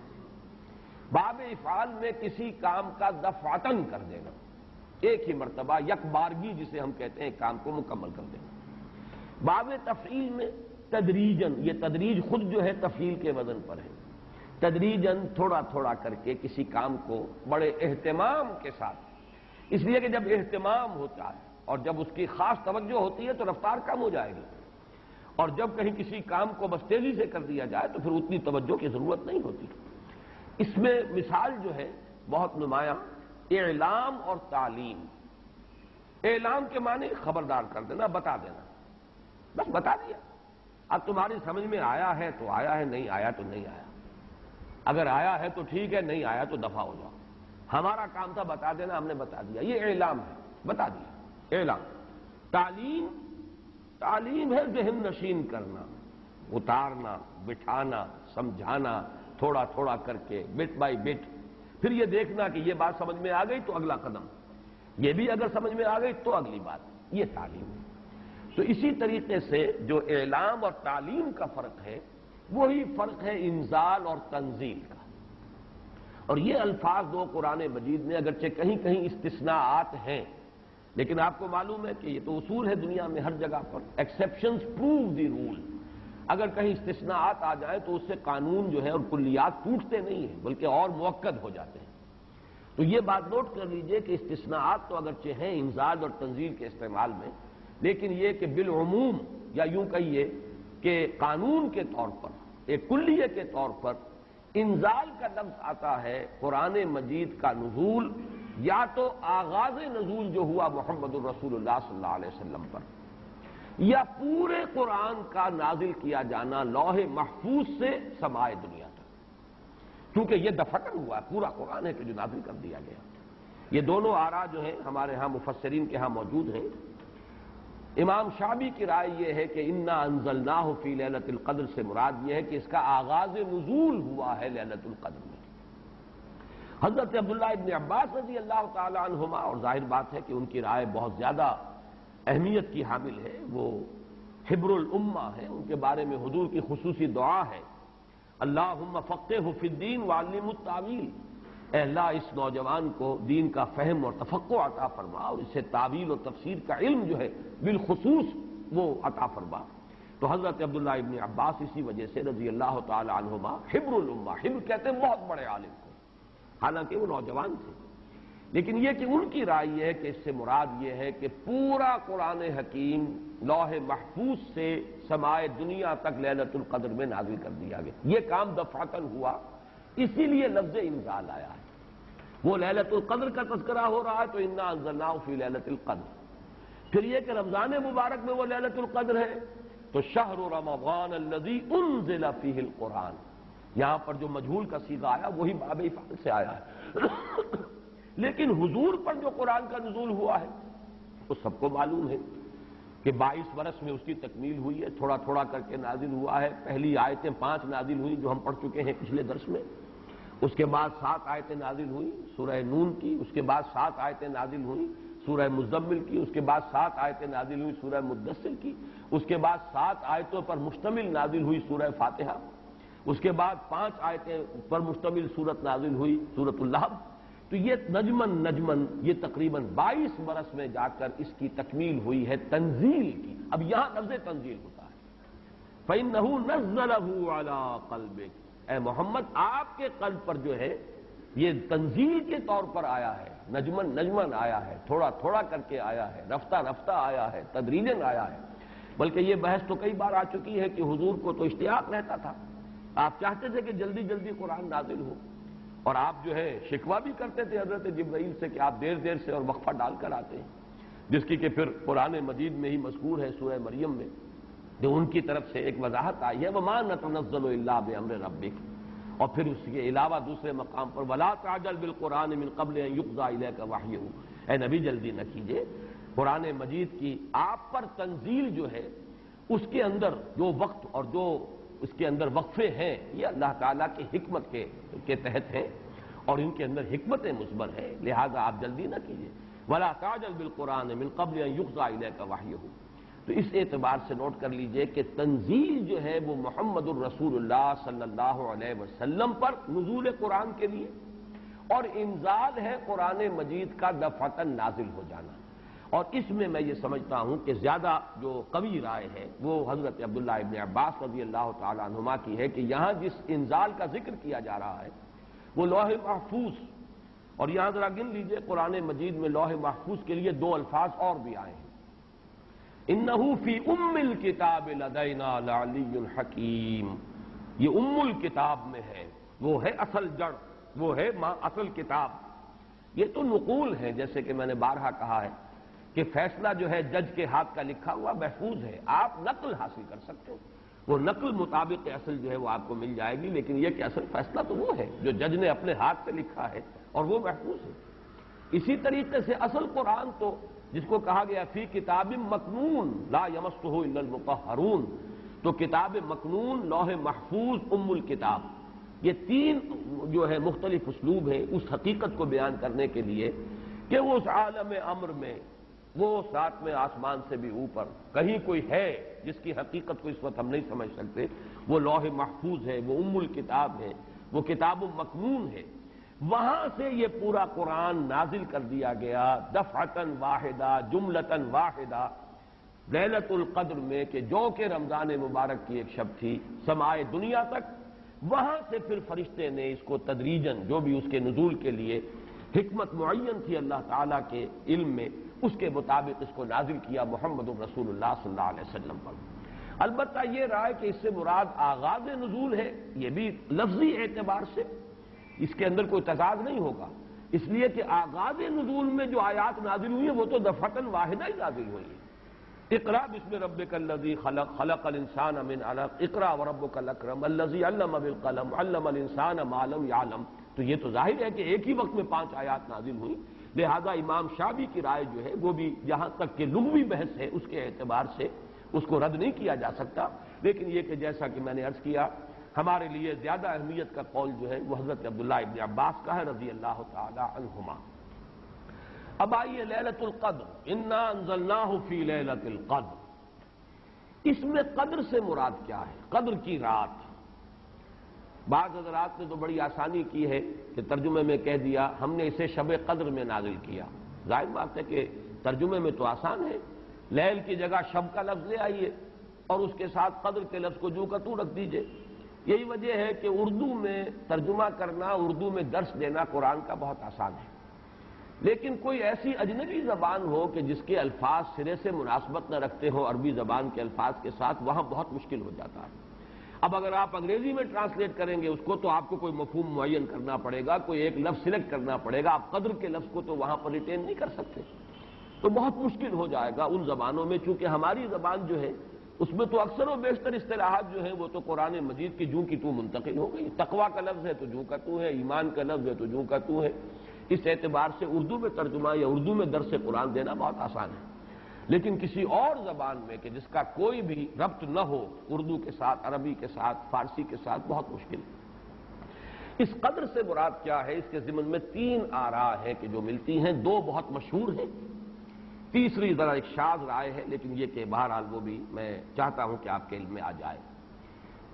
باب افعال میں کسی کام کا دفعتن کر دینا، ایک ہی مرتبہ یک بارگی جسے ہم کہتے ہیں کام کو مکمل کر دینا۔ باب تفعیل میں تدریجن، یہ تدریج خود جو ہے تفعیل کے وزن پر ہے، تدریجن تھوڑا تھوڑا کر کے کسی کام کو بڑے اہتمام کے ساتھ، اس لیے کہ جب اہتمام ہوتا ہے اور جب اس کی خاص توجہ ہوتی ہے تو رفتار کم ہو جائے گی، اور جب کہیں کسی کام کو بس تیزی سے کر دیا جائے تو پھر اتنی توجہ کی ضرورت نہیں ہوتی۔ اس میں مثال جو ہے بہت نمایاں اعلام اور تعلیم۔ اعلام کے معنی خبردار کر دینا، بتا دینا، بس بتا دیا، اب تمہاری سمجھ میں آیا ہے تو آیا ہے، نہیں آیا تو نہیں آیا، اگر آیا ہے تو ٹھیک ہے، نہیں آیا تو دفع ہو جاؤ، ہمارا کام تھا بتا دینا، ہم نے بتا دیا، یہ اعلام ہے، بتا دیا اعلام۔ تعلیم، تعلیم ہے ذہن نشین کرنا، اتارنا، بٹھانا، سمجھانا، تھوڑا تھوڑا کر کے بٹ بائی بٹ، پھر یہ دیکھنا کہ یہ بات سمجھ میں آ گئی تو اگلا قدم، یہ بھی اگر سمجھ میں آ گئی تو اگلی بات، یہ تعلیم ہے۔ تو اسی طریقے سے جو اعلام اور تعلیم کا فرق ہے وہی فرق ہے انزال اور تنزیل کا۔ اور یہ الفاظ دو قرآن مجید میں اگرچہ کہیں کہیں استثناءات ہیں، لیکن آپ کو معلوم ہے کہ یہ تو اصول ہے دنیا میں ہر جگہ پر، ایکسیپشنز پروو دی رول، اگر کہیں استثناءات آ جائیں تو اس سے قانون جو ہے اور کلیات ٹوٹتے نہیں ہیں بلکہ اور موقت ہو جاتے ہیں۔ تو یہ بات نوٹ کر لیجئے کہ استثناءات تو اگرچہ ہیں انزال اور تنزیل کے استعمال میں، لیکن یہ کہ بالعموم یا یوں کہیے کہ قانون کے طور پر، ایک کلیے کے طور پر انزال کا لفظ آتا ہے قرآن مجید کا نزول یا تو آغاز نزول جو ہوا محمد الرسول اللہ صلی اللہ علیہ وسلم پر، یا پورے قرآن کا نازل کیا جانا لوح محفوظ سے سمائے دنیا تک، کیونکہ یہ دفعتن ہوا ہے، پورا قرآن ہے کہ جو نازل کر دیا گیا۔ یہ دونوں آراء جو ہیں ہمارے ہاں مفسرین کے ہاں موجود ہیں۔ امام شعبی کی رائے یہ ہے کہ انا انزلناہ فی لیلۃ القدر سے مراد یہ ہے کہ اس کا آغاز نزول ہوا ہے لیلۃ القدر میں۔ حضرت عبداللہ ابن عباس رضی اللہ تعالی عنہما، اور ظاہر بات ہے کہ ان کی رائے بہت زیادہ اہمیت کی حامل ہے، وہ حبر الامہ ہے، ان کے بارے میں حضور کی خصوصی دعا ہے اللہم فقہہ فی الدین وعلم التاویل، اے اللہ اس نوجوان کو دین کا فہم اور تفقہ عطا فرما اور اسے تعویل و تفسیر کا علم جو ہے بالخصوص وہ عطا فرما۔ تو حضرت عبداللہ ابن عباس اسی وجہ سے رضی اللہ تعالی عنہما حبر الامہ، حبر کہتے ہیں بہت بڑے عالم کو، حالانکہ وہ نوجوان تھے، لیکن یہ کہ ان کی رائے یہ ہے کہ اس سے مراد یہ ہے کہ پورا قرآن حکیم لوح محفوظ سے سمائے دنیا تک لیلۃ القدر میں نازل کر دیا گیا، یہ کام دفعتن ہوا، اسی لیے لفظ انزال آیا ہے۔ وہ لیلۃ القدر کا تذکرہ ہو رہا ہے تو انا انزلناہ فی لیلۃ القدر. پھر یہ کہ رمضان مبارک میں وہ لیلۃ القدر ہے تو شہر رمضان الذی انزل فیہ القرآن. یہاں پر جو مجہول کا صیغہ آیا وہی باب فعل سے آیا ہے. لیکن حضور پر جو قرآن کا نزول ہوا ہے وہ سب کو معلوم ہے کہ 22 برس میں اس کی تکمیل ہوئی ہے. تھوڑا تھوڑا کر کے نازل ہوا ہے. پہلی آیتیں 5 نازل ہوئی جو ہم پڑھ چکے ہیں پچھلے درس میں. اس کے بعد 7 آیتیں نازل ہوئی سورہ نون کی. اس کے بعد 7 آیتیں نازل ہوئی سورہ مزمل کی. اس کے بعد 7 آیتیں نازل ہوئی سورہ مدثر کی. اس کے بعد 7 آیتوں پر مشتمل نازل ہوئی سورہ فاتحہ. اس کے بعد 5 آیتیں پر مشتمل سورت نازل ہوئی سورۃ اللہب. تو یہ نجمن یہ تقریباً 22 برس میں جا کر اس کی تکمیل ہوئی ہے تنزیل کی. اب یہاں لفظ تنزیل ہوتا ہے فَإِنَّهُ نَزَّلَهُ عَلَىٰ قَلْبِكَ. اے محمد آپ کے قلب پر جو ہے یہ تنزیل کے طور پر آیا ہے. نجمن آیا ہے, تھوڑا تھوڑا کر کے آیا ہے, رفتہ رفتہ آیا ہے, تدریجاً آیا ہے. بلکہ یہ بحث تو کئی بار آ چکی ہے کہ حضور کو تو اشتیاق رہتا تھا. آپ چاہتے تھے کہ جلدی جلدی قرآن نازل ہو اور آپ جو ہے شکوہ بھی کرتے تھے حضرت جبرائیل سے کہ آپ دیر دیر سے اور وقفہ ڈال کر آتے ہیں, جس کی کہ پھر قرآن مجید میں ہی مذکور ہے سورہ مریم میں جو ان کی طرف سے ایک وضاحت آئی ہے وَمَا نَتَنَزَّلُ إِلَّا بِأَمْرِ رَبِّكَ. اور پھر اس کے علاوہ دوسرے مقام پر وَلَا تَعْجَلْ بِالْقُرْآنِ مِنْ قَبْلِ أَنْ يُقْضَىٰ إِلَيْكَ وَحْيُهُ. اے نبی جلدی نہ کیجیے, قرآن مجید کی آپ پر تنزیل جو ہے اس کے اندر جو وقت اور جو اس کے اندر وقفے ہیں یہ اللہ تعالیٰ کی حکمت کے تحت ہیں اور ان کے اندر حکمت مثمر ہے, لہذا آپ جلدی نہ کیجیے. وَلَا تَعْجَلْ بِالْقُرْآنِ مِنْ قَبْلِ أَنْ يُقْضَىٰ إِلَيْكَ وَحْيُهُ. تو اس اعتبار سے نوٹ کر لیجئے کہ تنزیل جو ہے وہ محمد الرسول اللہ صلی اللہ علیہ وسلم پر نزول قرآن کے لیے, اور انزال ہے قرآن مجید کا دفعتاً نازل ہو جانا. اور اس میں میں یہ سمجھتا ہوں کہ زیادہ جو قوی رائے ہے وہ حضرت عبداللہ ابن عباس رضی اللہ تعالی عنہما کی ہے کہ یہاں جس انزال کا ذکر کیا جا رہا ہے وہ لوح محفوظ. اور یہاں ذرا گن لیجئے قرآن مجید میں لوح محفوظ کے لیے 2 الفاظ اور بھی آئے ہیں. انہو فی ام الکتاب لدینا لعلی حکیم. یہ ام الکتاب میں ہے, وہ ہے اصل جڑ, وہ ہے اصل کتاب. یہ تو نقول ہے, جیسے کہ میں نے بارہا کہا ہے کہ فیصلہ جو ہے جج کے ہاتھ کا لکھا ہوا محفوظ ہے, آپ نقل حاصل کر سکتے ہو, وہ نقل مطابق اصل جو ہے وہ آپ کو مل جائے گی. لیکن یہ کہ اصل فیصلہ تو وہ ہے جو جج نے اپنے ہاتھ سے لکھا ہے اور وہ محفوظ ہے. اسی طریقے سے اصل قرآن تو جس کو کہا گیا فی کتاب مکنون لا یمسہ الا المطہرون, تو کتاب مکنون, لوح محفوظ, ام الکتاب, یہ 3 جو ہے مختلف اسلوب ہیں اس حقیقت کو بیان کرنے کے لیے کہ وہ اس عالم امر میں وہ 7ویں آسمان سے بھی اوپر کہیں کوئی ہے جس کی حقیقت کو اس وقت ہم نہیں سمجھ سکتے. وہ لوح محفوظ ہے, وہ ام الکتاب ہے, وہ کتاب مکنون ہے. وہاں سے یہ پورا قرآن نازل کر دیا گیا دفعتاً واحدہ, جملتاً واحدہ, لیلۃ القدر میں کہ جو کہ رمضان مبارک کی ایک شب تھی سمائے دنیا تک. وہاں سے پھر فرشتے نے اس کو تدریجاً جو بھی اس کے نزول کے لیے حکمت معین تھی اللہ تعالیٰ کے علم میں اس کے مطابق اس کو نازل کیا محمد الرسول اللہ صلی اللہ علیہ وسلم پر. البتہ یہ رائے کہ اس سے مراد آغاز نزول ہے, یہ بھی لفظی اعتبار سے اس کے اندر کوئی تضاد نہیں ہوگا, اس لیے کہ آغاز نزول میں جو آیات نازل ہوئی ہیں وہ تو دفعتاً واحدہ ہی نازل ہوئی ہیں. اقرأ بسم ربک الذی خلق, خلق الانسان من علق, اقرأ وربک الاکرم الذی علم بالقلم, علم الانسان ما لم یعلم. تو یہ تو ظاہر ہے کہ ایک ہی وقت میں 5 آیات نازل ہوئی. لہذا امام شافعی کی رائے جو ہے وہ بھی جہاں تک کہ لغوی بحث ہے اس کے اعتبار سے اس کو رد نہیں کیا جا سکتا. لیکن یہ کہ جیسا کہ میں نے عرض کیا ہمارے لیے زیادہ اہمیت کا قول جو ہے وہ حضرت عبداللہ ابن عباس کا ہے رضی اللہ تعالی عنہما. اب آئیے لیلۃ القدر, انا انزلناہ فی لیلۃ القدر. اس میں قدر سے مراد کیا ہے؟ قدر کی رات. بعض حضرات نے تو بڑی آسانی کی ہے کہ ترجمے میں کہہ دیا ہم نے اسے شب قدر میں نازل کیا. ظاہر بات ہے کہ ترجمے میں تو آسان ہے, لیل کی جگہ شب کا لفظ لے آئیے اور اس کے ساتھ قدر کے لفظ کو جو کا تو رکھ دیجئے. یہی وجہ ہے کہ اردو میں ترجمہ کرنا, اردو میں درس دینا قرآن کا بہت آسان ہے. لیکن کوئی ایسی اجنبی زبان ہو کہ جس کے الفاظ سرے سے مناسبت نہ رکھتے ہوں عربی زبان کے الفاظ کے ساتھ, وہاں بہت مشکل ہو جاتا ہے. اب اگر آپ انگریزی میں ٹرانسلیٹ کریں گے اس کو تو آپ کو کوئی مفہوم معین کرنا پڑے گا، کوئی ایک لفظ سلیکٹ کرنا پڑے گا، آپ قدر کے لفظ کو تو وہاں پر ریٹین نہیں کر سکتے، تو بہت مشکل ہو جائے گا ان زبانوں میں، چونکہ ہماری زبان جو ہے اس میں تو اکثر و بیشتر اصطلاحات جو ہیں وہ تو قرآن مجید کی جوں کی تو منتقل ہو گئی، تقویٰ کا لفظ ہے تو جوں کا تو ہے، ایمان کا لفظ ہے تو جوں کا تو ہے، اس اعتبار سے اردو میں ترجمہ یا اردو میں درس قرآن دینا بہت آسان ہے، لیکن کسی اور زبان میں کہ جس کا کوئی بھی ربط نہ ہو اردو کے ساتھ، عربی کے ساتھ، فارسی کے ساتھ، بہت مشکل ہے۔ اس قدر سے مراد کیا ہے، اس کے ضمن میں تین آراء ہیں کہ جو ملتی ہیں، دو بہت مشہور ہیں، تیسری ذرا ایک شاذ رائے ہے، لیکن یہ کہ بہرحال وہ بھی میں چاہتا ہوں کہ آپ کے علم میں آ جائے۔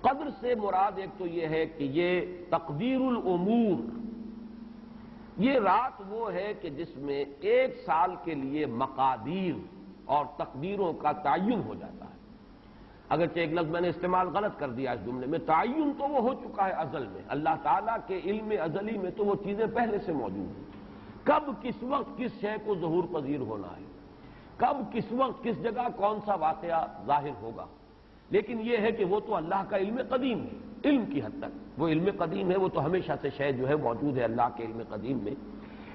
قدر سے مراد ایک تو یہ ہے کہ یہ تقدیر الامور، یہ رات وہ ہے کہ جس میں ایک سال کے لیے مقادیر اور تقدیروں کا تعین ہو جاتا ہے۔ اگرچہ ایک لفظ میں نے استعمال غلط کر دیا اس جملے میں، تعین تو وہ ہو چکا ہے ازل میں، اللہ تعالیٰ کے علم ازلی میں تو وہ چیزیں پہلے سے موجود ہیں، کب کس وقت کس شے کو ظہور پذیر ہونا ہے، کب کس وقت کس جگہ کون سا واقعہ ظاہر ہوگا، لیکن یہ ہے کہ وہ تو اللہ کا علم قدیم ہے، علم کی حد تک وہ علم قدیم ہے، وہ تو ہمیشہ سے شے جو ہے موجود ہے اللہ کے علم قدیم میں،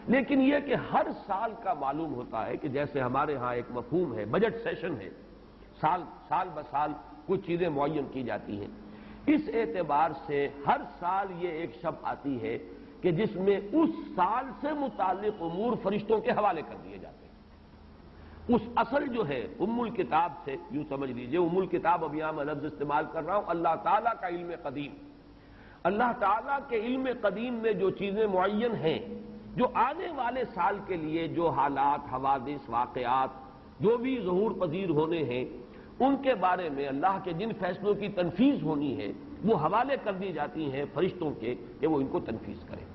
لیکن یہ کہ ہر سال کا معلوم ہوتا ہے کہ جیسے ہمارے ہاں ایک مفہوم ہے بجٹ سیشن ہے، سال بسال کچھ چیزیں معین کی جاتی ہیں، اس اعتبار سے ہر سال یہ ایک شب آتی ہے کہ جس میں اس سال سے متعلق امور فرشتوں کے حوالے کر دیے جاتے ہیں۔ اس اصل جو ہے ام الکتاب سے یوں سمجھ لیجئے، ام الکتاب اب یہاں میں لفظ استعمال کر رہا ہوں، اللہ تعالیٰ کا علم قدیم، اللہ تعالیٰ کے علم قدیم میں جو چیزیں معین ہیں، جو آنے والے سال کے لیے جو حالات، حوادث، واقعات جو بھی ظہور پذیر ہونے ہیں، ان کے بارے میں اللہ کے جن فیصلوں کی تنفیذ ہونی ہے وہ حوالے کر دی جاتی ہیں فرشتوں کے کہ وہ ان کو تنفیذ کریں۔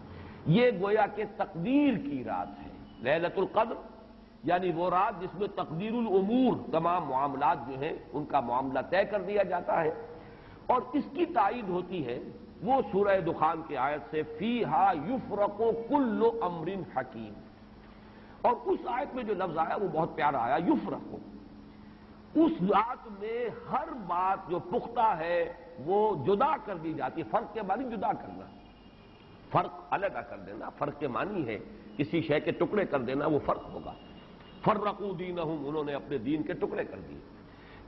یہ گویا کہ تقدیر کی رات ہے، لیلۃ القدر، یعنی وہ رات جس میں تقدیر الامور، تمام معاملات جو ہیں ان کا معاملہ طے کر دیا جاتا ہے، اور اس کی تائید ہوتی ہے وہ سورہ دخان کی آیت سے فیہا یفرق کل امر حکیم، اور اس آیت میں جو لفظ آیا وہ بہت پیارا آیا، یفرق، اس رات میں ہر بات جو پختہ ہے وہ جدا کر دی جاتی ہے، فرق کے معنی جدا کرنا، فرق علیحدہ کر دینا، فرق کے معنی ہے کسی شے کے ٹکڑے کر دینا، وہ فرق ہوگا۔ فرقوا دینہم، انہوں نے اپنے دین کے ٹکڑے کر دیے،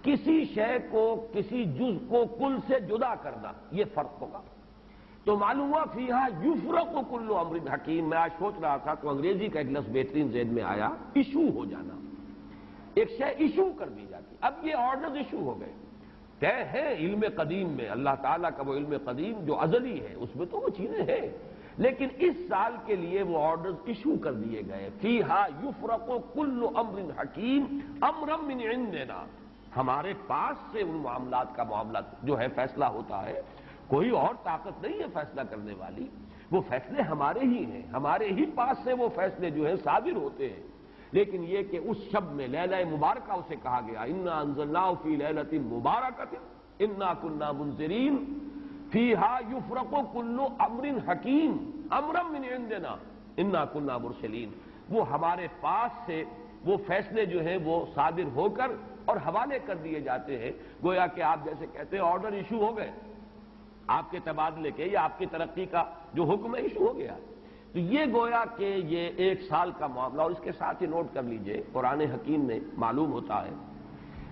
کسی شے کو، کسی جز کو کل سے جدا کرنا، یہ فرق ہوگا۔ تو معلوم ہوا فیہا یفرق کل امر حکیم، میں آج سوچ رہا تھا تو انگریزی کا ایک لفظ بہترین ذہن میں آیا، ایشو ہو جانا، ایک شے ایشو کر دی جاتی، اب یہ آرڈرز ایشو ہو گئے، طے ہے علم قدیم میں، اللہ تعالیٰ کا وہ علم قدیم جو ازلی ہے اس میں تو وہ چیزیں ہیں، لیکن اس سال کے لیے وہ آرڈرز ایشو کر دیے گئے، فیہا یفرق کل امر حکیم امرا من عندنا، ہمارے پاس سے ان معاملات کا معاملہ جو ہے فیصلہ ہوتا ہے، کوئی اور طاقت نہیں ہے فیصلہ کرنے والی، وہ فیصلے ہمارے ہی ہیں، ہمارے ہی پاس سے وہ فیصلے جو ہیں صادر ہوتے ہیں، لیکن یہ کہ اس شب میں لیلہ مبارکہ اسے کہا گیا، انا انزلناہ فی لیلۃ مبارکۃ انا کنا منذرین فیہا یفرق کل امر حکیم امرا من عندنا انا کنا مرسلین، وہ ہمارے پاس سے وہ فیصلے جو ہیں وہ صادر ہو کر اور حوالے کر دیے جاتے ہیں، گویا کہ آپ جیسے کہتے ہیں آرڈر ایشو ہو گئے، آپ کے تبادلے کے یا آپ کی ترقی کا جو حکم ہے ایشو ہو گیا، تو یہ گویا کہ یہ ایک سال کا معاملہ، اور اس کے ساتھ ہی نوٹ کر لیجئے قرآن حکیم میں معلوم ہوتا ہے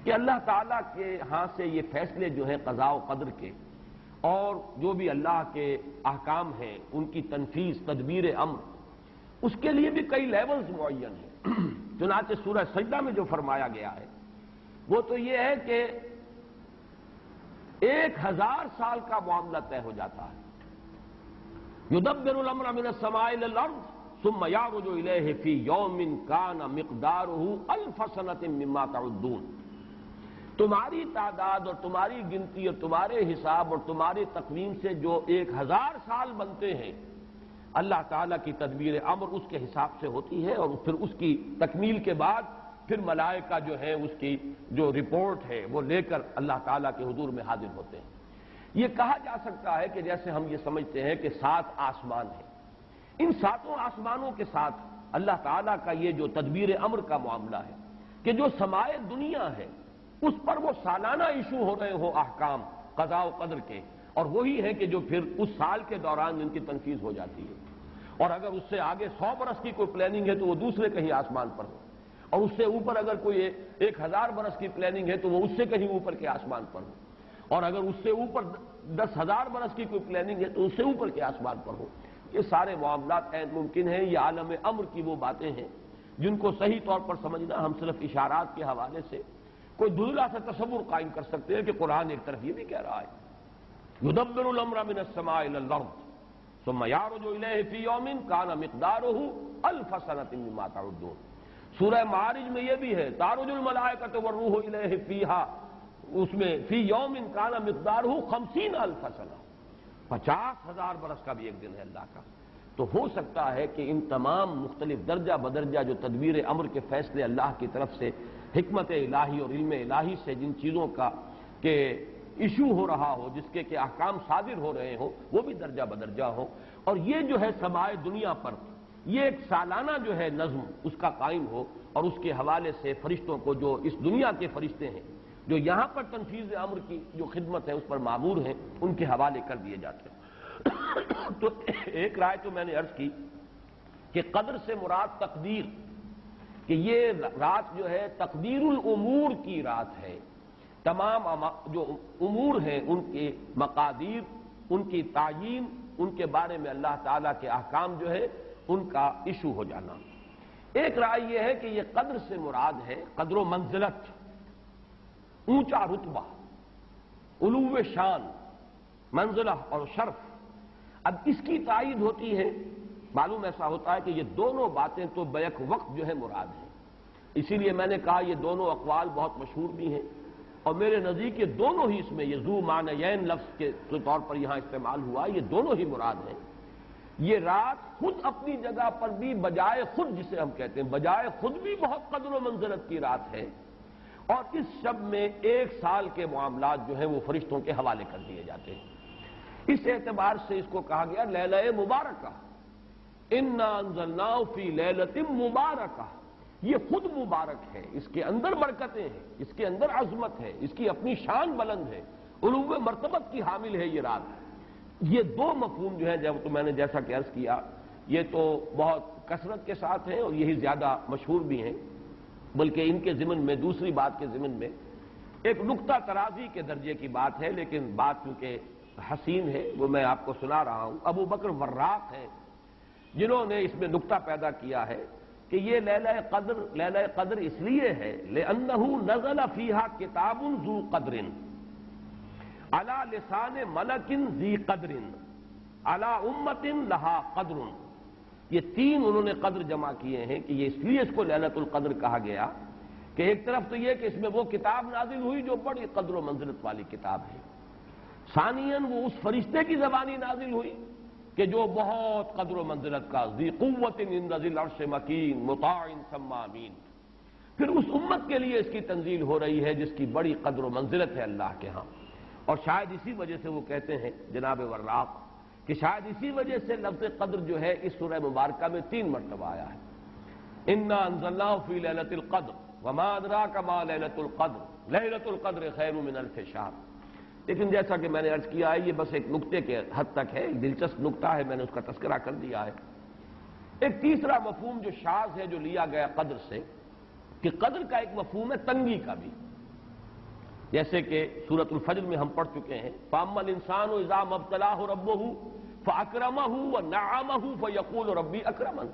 کہ اللہ تعالیٰ کے ہاں سے یہ فیصلے جو ہیں قضاء و قدر کے اور جو بھی اللہ کے احکام ہیں ان کی تنفیذ، تدبیر امر، اس کے لیے بھی کئی لیولز معین ہیں، چنانچہ سورہ سجدہ میں جو فرمایا گیا ہے وہ تو یہ ہے کہ 1000 سال کا معاملہ طے ہو جاتا ہے، یدبر الامر من السماء الى الارض ثم يعرج الیہ فی یوم کان مقدارہ 1000 سنۃ مما تعدون، تمہاری تعداد اور تمہاری گنتی اور تمہارے حساب اور تمہاری تقویم سے جو 1000 سال بنتے ہیں، اللہ تعالیٰ کی تدبیر امر اس کے حساب سے ہوتی ہے، اور پھر اس کی تکمیل کے بعد پھر ملائکہ جو ہے اس کی جو رپورٹ ہے وہ لے کر اللہ تعالیٰ کے حضور میں حاضر ہوتے ہیں۔ یہ کہا جا سکتا ہے کہ جیسے ہم یہ سمجھتے ہیں کہ 7 آسمان ہیں، ان 7 آسمانوں کے ساتھ اللہ تعالیٰ کا یہ جو تدبیر امر کا معاملہ ہے کہ جو سمائے دنیا ہے اس پر وہ سالانہ ایشو ہو رہے ہوں احکام، قضاء و قدر کے، اور وہی ہے کہ جو پھر اس سال کے دوران ان کی تنفیذ ہو جاتی ہے، اور اگر اس سے آگے 100 برس کی کوئی پلاننگ ہے تو وہ دوسرے کہیں آسمان پر ہو، اور اس سے اوپر اگر کوئی 1000 برس کی پلاننگ ہے تو وہ اس سے کہیں اوپر کے آسمان پر ہو، اور اگر اس سے اوپر 10,000 برس کی کوئی پلاننگ ہے تو اس سے اوپر کے آسمان پر ہو۔ یہ سارے معاملات عین ممکن ہیں۔ یہ عالم امر کی وہ باتیں ہیں جن کو صحیح طور پر سمجھنا ہم صرف اشارات کے حوالے سے کوئی دھندلا سا تصور قائم کر سکتے ہیں کہ قرآن ایک طرف یہ بھی کہہ رہا ہے یدبر الامر من السماء الى الارض ثم يعرج الیہ فی یوم کان مقدارہ الف سنۃ مما تعدون۔ سورہ معارج میں یہ بھی ہے تعرج الملائکۃ والروح الیہ فیہا، اس میں فی یوم کان مقدارہ 50,000 سنہ، 50,000 برس کا بھی ایک دن ہے اللہ کا۔ تو ہو سکتا ہے کہ ان تمام مختلف درجہ بدرجہ جو تدبیر امر کے فیصلے اللہ کی طرف سے حکمت الہی اور علم الہی سے جن چیزوں کا کہ ایشو ہو رہا ہو، جس کے کہ احکام صادر ہو رہے ہوں، وہ بھی درجہ بدرجہ ہوں، اور یہ جو ہے سمائے دنیا پر یہ ایک سالانہ جو ہے نظم اس کا قائم ہو، اور اس کے حوالے سے فرشتوں کو جو اس دنیا کے فرشتے ہیں جو یہاں پر تنفیذ امر کی جو خدمت ہے اس پر معمور ہیں، ان کے حوالے کر دیے جاتے ہیں۔ تو ایک رائے تو میں نے عرض کی کہ قدر سے مراد تقدیر، کہ یہ رات جو ہے تقدیر الامور کی رات ہے، تمام جو امور ہیں ان کے مقادیر، ان کی تعیین، ان کے بارے میں اللہ تعالیٰ کے احکام جو ہے ان کا ایشو ہو جانا۔ ایک رائے یہ ہے کہ یہ قدر سے مراد ہے قدر و منزلت، اونچا رتبہ، علو شان، منزلہ اور شرف۔ اب اس کی تائید ہوتی ہے، معلوم ایسا ہوتا ہے کہ یہ دونوں باتیں تو بیک وقت جو ہے مراد ہیں، اسی لیے میں نے کہا یہ دونوں اقوال بہت مشہور بھی ہیں، اور میرے نزدیک یہ دونوں ہی اس میں یہ ذو معنیین لفظ کے طور پر یہاں استعمال ہوا، یہ دونوں ہی مراد ہیں۔ یہ رات خود اپنی جگہ پر بھی بجائے خود، جسے ہم کہتے ہیں بجائے خود بھی بہت قدر و منزلت کی رات ہے، اور اس شب میں 1 سال کے معاملات جو ہیں وہ فرشتوں کے حوالے کر دیے جاتے ہیں۔ اس اعتبار سے اس کو کہا گیا لیلہ مبارکہ، انا انزلناہ فی لیلۃ مبارکہ، یہ خود مبارک ہے، اس کے اندر برکتیں ہیں، اس کے اندر عظمت ہے، اس کی اپنی شان بلند ہے، علو مرتبت کی حامل ہے یہ رات۔ یہ دو مفہوم جو ہے جب تو میں نے جیسا کہ عرض کیا یہ تو بہت کثرت کے ساتھ ہیں اور یہی زیادہ مشہور بھی ہیں، بلکہ ان کے ضمن میں دوسری بات کے ضمن میں ایک نقطہ ترازی کے درجے کی بات ہے، لیکن بات چونکہ حسین ہے وہ میں آپ کو سنا رہا ہوں۔ ابو بکر وراق ہیں جنہوں نے اس میں نقطہ پیدا کیا ہے کہ یہ لیلہ قدر اس لیے ہے لأنہ نزل فیہا کتاب ذو قدر علی لسان ملک ذی قدر علی امت لہا قدر۔ یہ 3 انہوں نے قدر جمع کیے ہیں کہ یہ اس لیے اس کو لیلۃ القدر کہا گیا کہ ایک طرف تو یہ کہ اس میں وہ کتاب نازل ہوئی جو بڑی قدر و منزلت والی کتاب ہے، ثانیاً وہ اس فرشتے کی زبانی نازل ہوئی کہ جو بہت قدر و منزلت کا ذی قوت عند ذی العرش مکین مطاع ثم امین، پھر اس امت کے لیے اس کی تنزیل ہو رہی ہے جس کی بڑی قدر و منزلت ہے اللہ کے ہاں۔ اور شاید اسی وجہ سے وہ کہتے ہیں جناب وراق کہ شاید اسی وجہ سے لفظ قدر جو ہے اس سورہ مبارکہ میں 3 مرتبہ آیا ہے۔ انا انزلناہ فی لیلۃ القدر وما ادراک ما لیلۃ القدر لیلۃ القدر خیر من الف شہر۔ لیکن جیسا کہ میں نے عرض کیا ہے یہ بس ایک نقطے کے حد تک ہے، ایک دلچسپ نقطہ ہے، میں نے اس کا تذکرہ کر دیا ہے۔ ایک تیسرا مفہوم جو شاذ ہے جو لیا گیا قدر سے، کہ قدر کا ایک مفہوم ہے تنگی کا بھی، جیسے کہ سورۃ الفجر میں ہم پڑھ چکے ہیں فَأَمَّا الْإِنسَانُ إِذَا مَا ابْتَلَاهُ رَبُّهُ فَأَكْرَمَهُ وَنَعَّمَهُ فَيَقُولُ رَبِّي أَكْرَمَنِ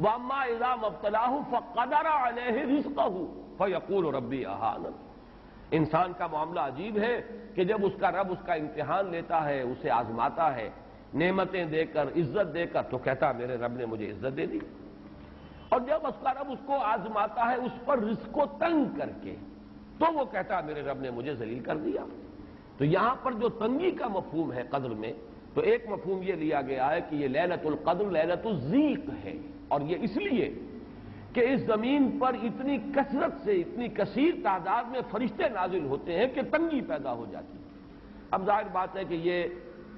وَأَمَّا إِذَا مَا ابْتَلَاهُ فَقَدَرَ عَلَيْهِ رِزْقَهُ فَيَقُولُ رَبِّي أَهَانَنِ۔ انسان کا معاملہ عجیب ہے کہ جب اس کا رب اس کا امتحان لیتا ہے، اسے آزماتا ہے، نعمتیں دے کر، عزت دے کر، تو کہتا میرے رب نے مجھے عزت دے دی، اور جب اس کا رب اس کو آزماتا ہے اس پر رزق کو تنگ کر کے، تو وہ کہتا میرے رب نے مجھے ذلیل کر دیا۔ تو یہاں پر جو تنگی کا مفہوم ہے قدر میں، تو ایک مفہوم یہ لیا گیا ہے کہ یہ لیلۃ القدر لیلۃ الضیق ہے، اور یہ اس لیے کہ اس زمین پر اتنی کثرت سے، اتنی کثیر تعداد میں فرشتے نازل ہوتے ہیں کہ تنگی پیدا ہو جاتی ہے۔ اب ظاہر بات ہے کہ یہ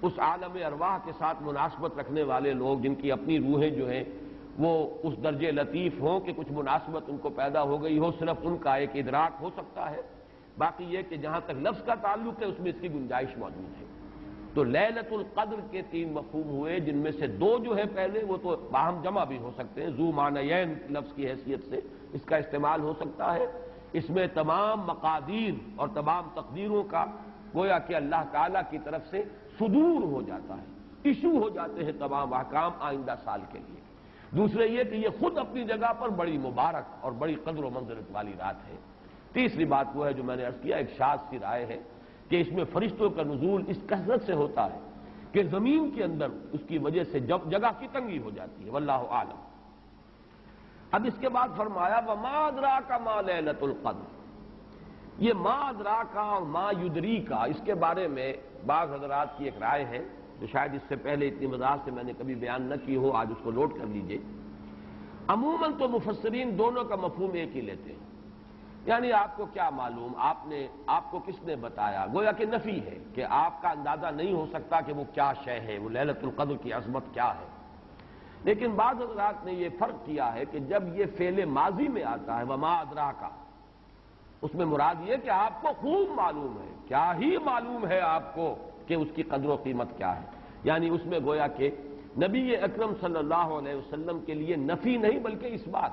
اس عالم ارواح کے ساتھ مناسبت رکھنے والے لوگ جن کی اپنی روحیں جو ہیں وہ اس درجے لطیف ہوں کہ کچھ مناسبت ان کو پیدا ہو گئی ہو، صرف ان کا ایک ادراک ہو سکتا ہے، باقی یہ کہ جہاں تک لفظ کا تعلق ہے اس میں اس کی گنجائش موجود ہے۔ تو لیلۃ القدر کے 3 مفہوم ہوئے، جن میں سے 2 جو ہے پہلے وہ تو باہم جمع بھی ہو سکتے ہیں، ذو معنیین لفظ کی حیثیت سے اس کا استعمال ہو سکتا ہے۔ اس میں تمام مقادیر اور تمام تقدیروں کا گویا کہ اللہ تعالیٰ کی طرف سے صدور ہو جاتا ہے، ایشو ہو جاتے ہیں تمام احکام آئندہ سال کے لیے۔ دوسرے یہ کہ یہ خود اپنی جگہ پر بڑی مبارک اور بڑی قدر و منزلت والی رات ہے۔ تیسری بات وہ ہے جو میں نے عرض کیا، ایک شاذ سی رائے ہے کہ اس میں فرشتوں کا نزول اس کثرت سے ہوتا ہے کہ زمین کے اندر اس کی وجہ سے جگہ کی تنگی ہو جاتی ہے، واللہ اعلم۔ اب اس کے بعد فرمایا وما ادراک ما لیلۃ القدر۔ یہ ما ادراک اور ما یدریک، اس کے بارے میں بعض حضرات کی ایک رائے ہے جو شاید اس سے پہلے اتنی وضاحت سے میں نے کبھی بیان نہ کی ہو، آج اس کو نوٹ کر لیجئے۔ عموماً تو مفسرین دونوں کا مفہوم ایک ہی لیتے ہیں، یعنی آپ کو کیا معلوم، آپ کو کس نے بتایا، گویا کہ نفی ہے کہ آپ کا اندازہ نہیں ہو سکتا کہ وہ کیا شے ہے، وہ لیلۃ القدر کی عظمت کیا ہے۔ لیکن بعض حضرات نے یہ فرق کیا ہے کہ جب یہ فعل ماضی میں آتا ہے وما ادراک، اس میں مراد یہ کہ آپ کو خوب معلوم ہے، کیا ہی معلوم ہے آپ کو کہ اس کی قدر و قیمت کیا ہے۔ یعنی اس میں گویا کہ نبی اکرم صلی اللہ علیہ وسلم کے لیے نفی نہیں بلکہ اس بات،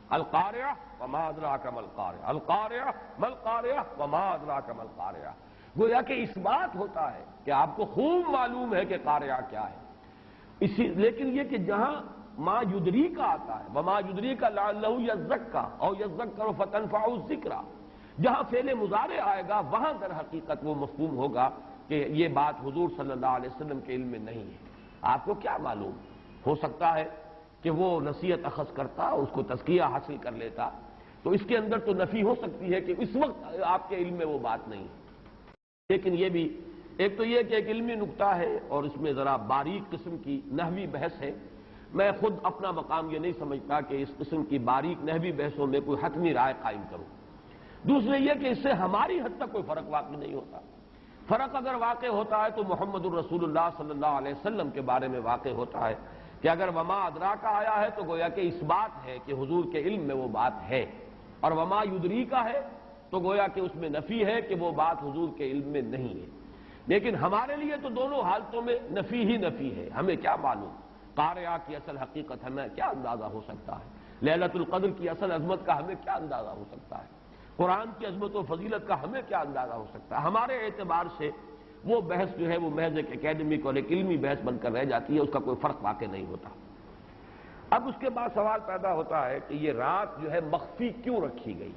القارعہ وما ادراک ما القارعہ، القارعہ ما القارعہ وما ادراک ما القارعہ، گویا کہ اس بات ہوتا ہے کہ آپ کو خوب معلوم ہے کہ قارعہ کیا ہے۔ لیکن یہ کہ جہاں ما یدریک آتا ہے، وما یدریک لعلہ یزکیٰ او یذکر فتنفعہ الذکریٰ، جہاں فعل مضارع آئے گا وہاں در حقیقت وہ مفہوم ہوگا کہ یہ بات حضور صلی اللہ علیہ وسلم کے علم میں نہیں ہے۔ آپ کو کیا معلوم، ہو سکتا ہے کہ وہ نصیحت اخذ کرتا، اس کو تزکیہ حاصل کر لیتا، تو اس کے اندر تو نفی ہو سکتی ہے کہ اس وقت آپ کے علم میں وہ بات نہیں ہے۔ لیکن یہ بھی ایک تو یہ کہ ایک علمی نکتہ ہے اور اس میں ذرا باریک قسم کی نحوی بحث ہے، میں خود اپنا مقام یہ نہیں سمجھتا کہ اس قسم کی باریک نحوی بحثوں میں کوئی حتمی رائے قائم کروں۔ دوسرے یہ کہ اس سے ہماری حد تک کوئی فرق واقع نہیں ہوتا، فرق اگر واقع ہوتا ہے تو محمد الرسول اللہ صلی اللہ علیہ وسلم کے بارے میں واقع ہوتا ہے کہ اگر وما ادراک آیا ہے تو گویا کہ اس بات ہے کہ حضور کے علم میں وہ بات ہے، اور وما یدریک ہے تو گویا کہ اس میں نفی ہے کہ وہ بات حضور کے علم میں نہیں ہے۔ لیکن ہمارے لیے تو دونوں حالتوں میں نفی ہی نفی ہے، ہمیں کیا معلوم قارعہ کی اصل حقیقت ہمیں کیا اندازہ ہو سکتا ہے، لیلۃ القدر کی اصل عظمت کا ہمیں کیا اندازہ ہو سکتا ہے، قرآن کی عظمت و فضیلت کا ہمیں کیا اندازہ ہو سکتا ہے۔ ہمارے اعتبار سے وہ بحث جو ہے وہ محض ایک اکیڈمک اور ایک علمی بحث بن کر رہ جاتی ہے، اس کا کوئی فرق واقع نہیں ہوتا۔ اب اس کے بعد سوال پیدا ہوتا ہے کہ یہ رات جو ہے مخفی کیوں رکھی گئی،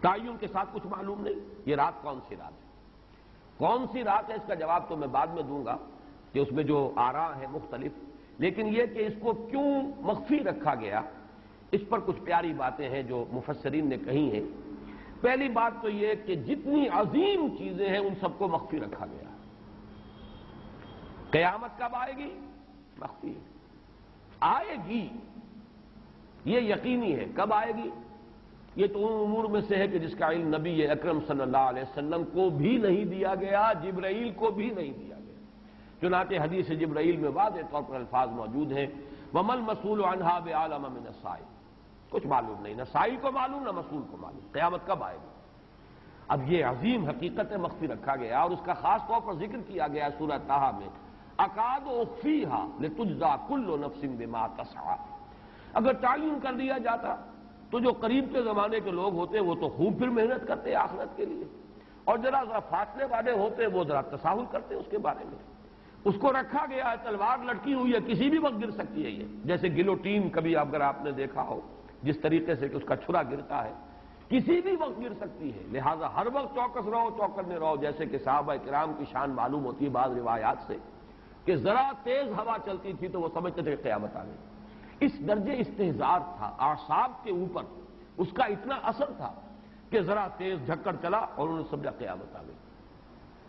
تعین کے ساتھ کچھ معلوم نہیں، یہ رات کون سی رات ہے، کون سی رات ہے، اس کا جواب تو میں بعد میں دوں گا کہ اس میں جو آراء ہیں مختلف، لیکن یہ کہ اس کو کیوں مخفی رکھا گیا اس پر کچھ پیاری باتیں ہیں جو مفسرین نے کہی ہیں۔ پہلی بات تو یہ کہ جتنی عظیم چیزیں ہیں ان سب کو مخفی رکھا گیا۔ قیامت کب آئے گی، مخفی آئے گی، یہ یقینی ہے، کب آئے گی، یہ تو ان امور میں سے ہے کہ جس کا علم نبی اکرم صلی اللہ علیہ وسلم کو بھی نہیں دیا گیا، جبرائیل کو بھی نہیں دیا گیا۔ چنانچہ حدیث جبرائیل میں واضح طور پر الفاظ موجود ہیں وَمَا الْمَسْئُولُ عَنْهَا بِأَعْلَمَ مِنَ السَّائِلِ، کچھ معلوم نہیں، نہ سائل کو معلوم نہ مسئول کو معلوم قیامت کب آئے گی۔ اب یہ عظیم حقیقت مخفی رکھا گیا اور اس کا خاص طور پر ذکر کیا گیا سورہ طٰہٰ میں، اکاد اخفیھا لتجزی کل نفس بما تسعی۔ اگر تعین کر دیا جاتا تو جو قریب کے زمانے کے لوگ ہوتے وہ تو خوب پھر محنت کرتے آخرت کے لیے، اور ذرا فاصلے والے ہوتے وہ ذرا تساہل کرتے اس کے بارے میں۔ اس کو رکھا گیا ہے، تلوار لٹکی ہوئی ہے، کسی بھی وقت گر سکتی ہے، یہ جیسے گلوٹین کبھی اگر آپ نے دیکھا ہو جس طریقے سے کہ اس کا چھرا گرتا ہے، کسی بھی وقت گر سکتی ہے، لہذا ہر وقت چوکس رہو، چوکنے رہو، جیسے کہ صحابہ کرام کی شان معلوم ہوتی ہے بعض روایات سے کہ ذرا تیز ہوا چلتی تھی تو وہ سمجھتے تھے کہ قیامت آ گئی۔ اس درجے استحضار تھا اعصاب کے اوپر، اس کا اتنا اثر تھا کہ ذرا تیز جھکڑ چلا اور انہوں نے سمجھا قیامت آ گئی۔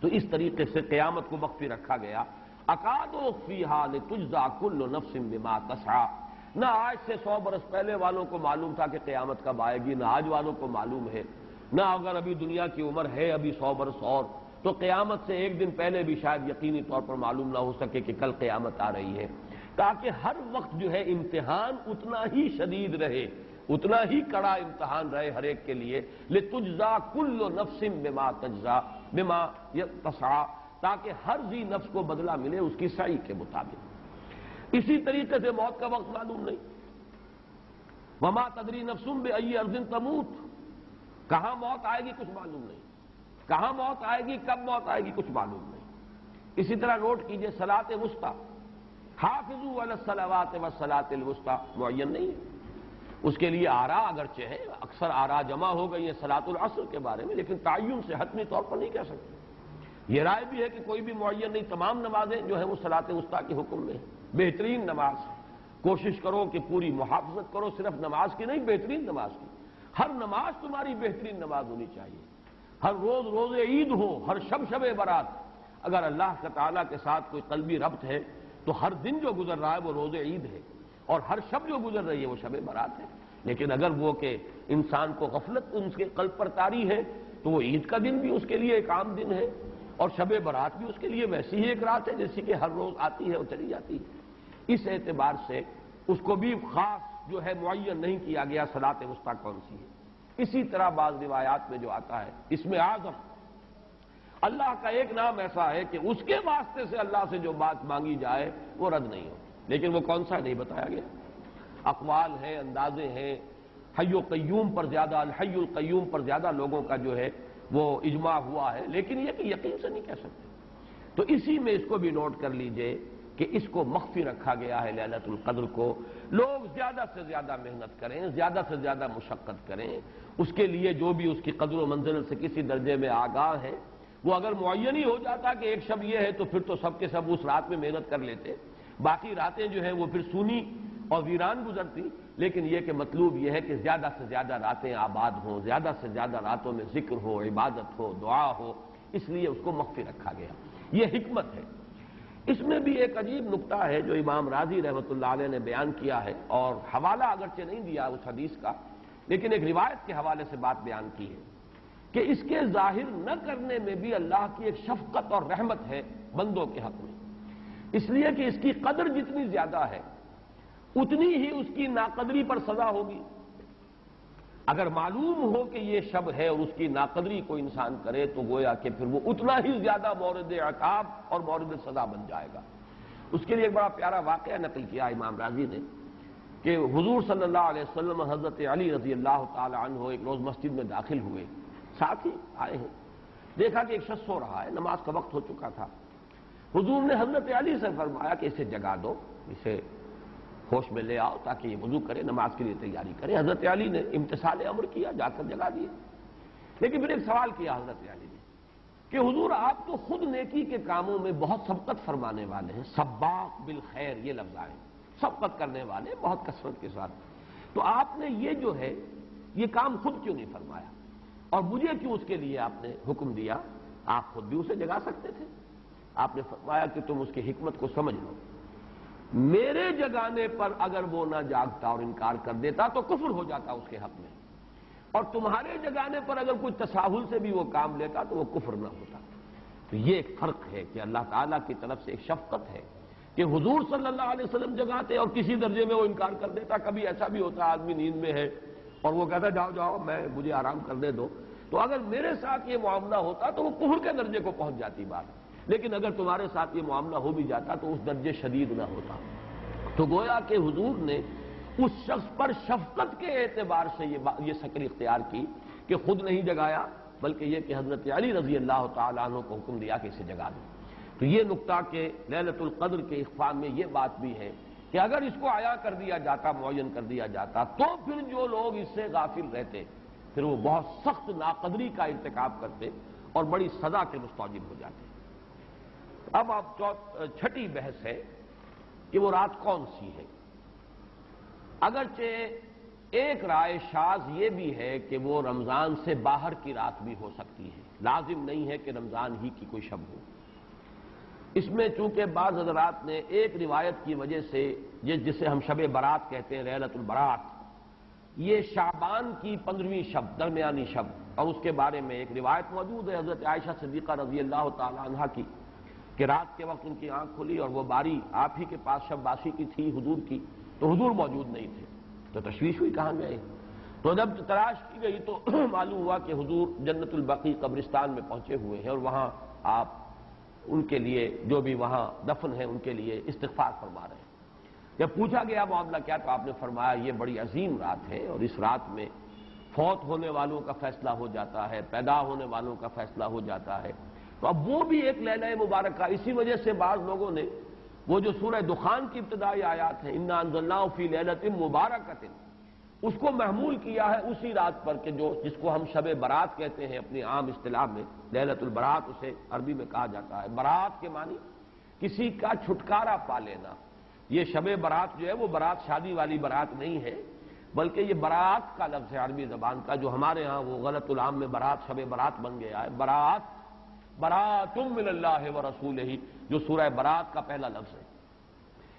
تو اس طریقے سے قیامت کو مخفی رکھا گیا۔ اکاد اخفیھا لتجزی کل نفس بما تسعی، نہ آج سے 100 برس پہلے والوں کو معلوم تھا کہ قیامت کب آئے گی، نہ آج والوں کو معلوم ہے، نہ اگر ابھی دنیا کی عمر ہے ابھی 100 برس اور تو قیامت سے ایک دن پہلے بھی شاید یقینی طور پر معلوم نہ ہو سکے کہ کل قیامت آ رہی ہے، تاکہ ہر وقت جو ہے امتحان اتنا ہی شدید رہے، اتنا ہی کڑا امتحان رہے ہر ایک کے لیے، لِتُجْزَا كُلُّ نَفْسٍ بِمَا تَجْزَا بِمَا تَسْعَىٰ، تاکہ ہر ذی نفس کو بدلہ ملے اس کی سعی کے مطابق۔ اسی طریقے سے موت کا وقت معلوم نہیں، وَمَا تَدْرِي نَفْسٌ بِأَيِّ أَرْضٍ تَمُوتُ، کہاں موت آئے گی کچھ معلوم نہیں، کہاں موت آئے گی، کب موت آئے گی کچھ معلوم نہیں۔ اسی طرح نوٹ کیجئے صلاۃ وسطیٰ، حافظوا علی الصلوات والصلاۃ الوسطیٰ معین نہیں ہے، اس کے لیے آراء اگرچہ ہے، اکثر آراء جمع ہو گئی ہیں صلاۃ العصر کے بارے میں، لیکن تعین سے حتمی طور پر نہیں کہہ سکتے۔ یہ رائے بھی ہے کہ کوئی بھی معین نہیں، تمام نمازیں جو ہیں وہ صلاۃ وسطیٰ کے حکم میں ہیں۔ بہترین نماز، کوشش کرو کہ پوری محافظت کرو، صرف نماز کی نہیں، بہترین نماز کی، ہر نماز تمہاری بہترین نماز ہونی چاہیے، ہر روز روز عید ہو، ہر شب شب برات، اگر اللہ تعالیٰ کے ساتھ کوئی قلبی ربط ہے تو ہر دن جو گزر رہا ہے وہ روز عید ہے، اور ہر شب جو گزر رہی ہے وہ شب برات ہے۔ لیکن اگر وہ کہ انسان کو غفلت اس کے قلب پر طاری ہے تو وہ عید کا دن بھی اس کے لیے ایک عام دن ہے، اور شب برات بھی اس کے لیے ویسی ہی ایک رات ہے جیسی کہ ہر روز آتی ہے اور چلی جاتی ہے۔ اس اعتبار سے اس کو بھی خاص جو ہے معین نہیں کیا گیا صلاۃ وسطیٰ کون سی ہے۔ اسی طرح بعض روایات میں جو آتا ہے اسم اعظم، اللہ کا ایک نام ایسا ہے کہ اس کے واسطے سے اللہ سے جو بات مانگی جائے وہ رد نہیں ہوتی، لیکن وہ کون سا نہیں بتایا گیا۔ اقوال ہیں، اندازے ہیں، حی و قیوم پر زیادہ، الحی القیوم پر زیادہ لوگوں کا جو ہے وہ اجماع ہوا ہے، لیکن یہ کہ یقین سے نہیں کہہ سکتے۔ تو اسی میں اس کو بھی نوٹ کر لیجئے کہ اس کو مخفی رکھا گیا ہے لیلۃ القدر کو، لوگ زیادہ سے زیادہ محنت کریں، زیادہ سے زیادہ مشقت کریں، اس کے لیے جو بھی اس کی قدر و منزلت سے کسی درجے میں آگاہ ہے، وہ اگر معین ہی ہو جاتا کہ ایک شب یہ ہے تو پھر تو سب کے سب اس رات میں محنت کر لیتے، باقی راتیں جو ہیں وہ پھر سونی اور ویران گزرتی۔ لیکن یہ کہ مطلوب یہ ہے کہ زیادہ سے زیادہ راتیں آباد ہوں، زیادہ سے زیادہ راتوں میں ذکر ہو، عبادت ہو، دعا ہو، اس لیے اس کو مخفی رکھا گیا، یہ حکمت ہے۔ اس میں بھی ایک عجیب نکتہ ہے جو امام راضی رحمۃ اللہ علیہ نے بیان کیا ہے، اور حوالہ اگرچہ نہیں دیا اس حدیث کا، لیکن ایک روایت کے حوالے سے بات بیان کی ہے کہ اس کے ظاہر نہ کرنے میں بھی اللہ کی ایک شفقت اور رحمت ہے بندوں کے حق میں، اس لیے کہ اس کی قدر جتنی زیادہ ہے اتنی ہی اس کی ناقدری پر سزا ہوگی۔ اگر معلوم ہو کہ یہ شب ہے اور اس کی ناقدری کو انسان کرے تو گویا کہ پھر وہ اتنا ہی زیادہ مورد عقاب اور مورد سزا بن جائے گا۔ اس کے لیے ایک بڑا پیارا واقعہ نقل کیا امام راضی نے کہ حضور صلی اللہ علیہ وسلم حضرت علی رضی اللہ تعالی عنہ ایک روز مسجد میں داخل ہوئے، ساتھ ہی آئے ہیں، دیکھا کہ ایک شخص سو رہا ہے، نماز کا وقت ہو چکا تھا۔ حضور نے حضرت علی سے فرمایا کہ اسے جگا دو، اسے ہوش میں لے آؤ تاکہ یہ وضو کرے، نماز کے لیے تیاری کرے۔ حضرت علی نے امتثال امر کیا، جا کر جگا دیا۔ لیکن پھر ایک سوال کیا حضرت علی نے کہ حضور آپ تو خود نیکی کے کاموں میں بہت سبقت فرمانے والے ہیں، سباق بالخیر یہ لفظ آئے، سبقت کرنے والے بہت کثرت کے ساتھ، تو آپ نے یہ جو ہے یہ کام خود کیوں نہیں فرمایا اور مجھے کیوں اس کے لیے آپ نے حکم دیا؟ آپ خود بھی اسے جگا سکتے تھے۔ آپ نے فرمایا کہ تم اس کی حکمت کو سمجھ لو، میرے جگانے پر اگر وہ نہ جاگتا اور انکار کر دیتا تو کفر ہو جاتا اس کے حق میں، اور تمہارے جگانے پر اگر کوئی تساہل سے بھی وہ کام لیتا تو وہ کفر نہ ہوتا۔ تو یہ ایک فرق ہے کہ اللہ تعالیٰ کی طرف سے ایک شفقت ہے کہ حضور صلی اللہ علیہ وسلم جگاتے اور کسی درجے میں وہ انکار کر دیتا۔ کبھی ایسا بھی ہوتا آدمی نیند میں ہے اور وہ کہتا جاؤ جاؤ مجھے آرام کرنے دو، تو اگر میرے ساتھ یہ معاملہ ہوتا تو وہ کفر کے درجے کو پہنچ جاتی بات، لیکن اگر تمہارے ساتھ یہ معاملہ ہو بھی جاتا تو اس درجے شدید نہ ہوتا۔ تو گویا کہ حضور نے اس شخص پر شفقت کے اعتبار سے یہ شکل اختیار کی کہ خود نہیں جگایا، بلکہ یہ کہ حضرت علی رضی اللہ تعالیٰ عنہ کو حکم دیا کہ اسے جگا دو۔ تو یہ نقطہ کہ لیلۃ القدر کے اخفاء میں یہ بات بھی ہے کہ اگر اس کو عیاں کر دیا جاتا، معین کر دیا جاتا، تو پھر جو لوگ اس سے غافل رہتے پھر وہ بہت سخت ناقدری کا ارتکاب کرتے اور بڑی سزا کے مستوجب ہو جاتے۔ اب چھٹی بحث ہے کہ وہ رات کون سی ہے۔ اگرچہ ایک رائے شاذ یہ بھی ہے کہ وہ رمضان سے باہر کی رات بھی ہو سکتی ہے، لازم نہیں ہے کہ رمضان ہی کی کوئی شب ہو۔ اس میں چونکہ بعض حضرات نے ایک روایت کی وجہ سے جسے ہم شب برات کہتے ہیں، لیلۃ البرات، یہ شعبان کی 15ویں شب، درمیانی شب، اور اس کے بارے میں ایک روایت موجود ہے حضرت عائشہ صدیقہ رضی اللہ تعالی عنہا کی کہ رات کے وقت ان کی آنکھ کھلی اور وہ باری آپ ہی کے پاس شب باسی کی تھی حضور کی، تو حضور موجود نہیں تھے، تو تشویش ہوئی کہاں گئے، تو جب تلاش کی گئی تو معلوم ہوا کہ حضور جنت البقیع قبرستان میں پہنچے ہوئے ہیں اور وہاں آپ ان کے لیے جو بھی وہاں دفن ہیں ان کے لیے استغفار فرما رہے ہیں۔ جب پوچھا گیا معاملہ کیا تو آپ نے فرمایا یہ بڑی عظیم رات ہے اور اس رات میں فوت ہونے والوں کا فیصلہ ہو جاتا ہے، پیدا ہونے والوں کا فیصلہ ہو جاتا ہے۔ تو اب وہ بھی ایک لیلہ مبارکہ، اسی وجہ سے بعض لوگوں نے وہ جو سورہ دخان کی ابتدائی آیات ہیں انا انزلناہ فی لیلۃ مبارکۃ، اس کو محمول کیا ہے اسی رات پر کہ جس کو ہم شب برات کہتے ہیں اپنی عام اصطلاح میں، لیلۃ البرات اسے عربی میں کہا جاتا ہے۔ برات کے معنی کسی کا چھٹکارا پا لینا۔ یہ شب برات جو ہے وہ برات شادی والی برات نہیں ہے، بلکہ یہ برات کا لفظ ہے عربی زبان کا، جو ہمارے ہاں وہ غلط العام میں برات شب برات بن گیا ہے۔ برات، برات من اللہ ورسولہ، جو سورہ برات کا پہلا لفظ ہے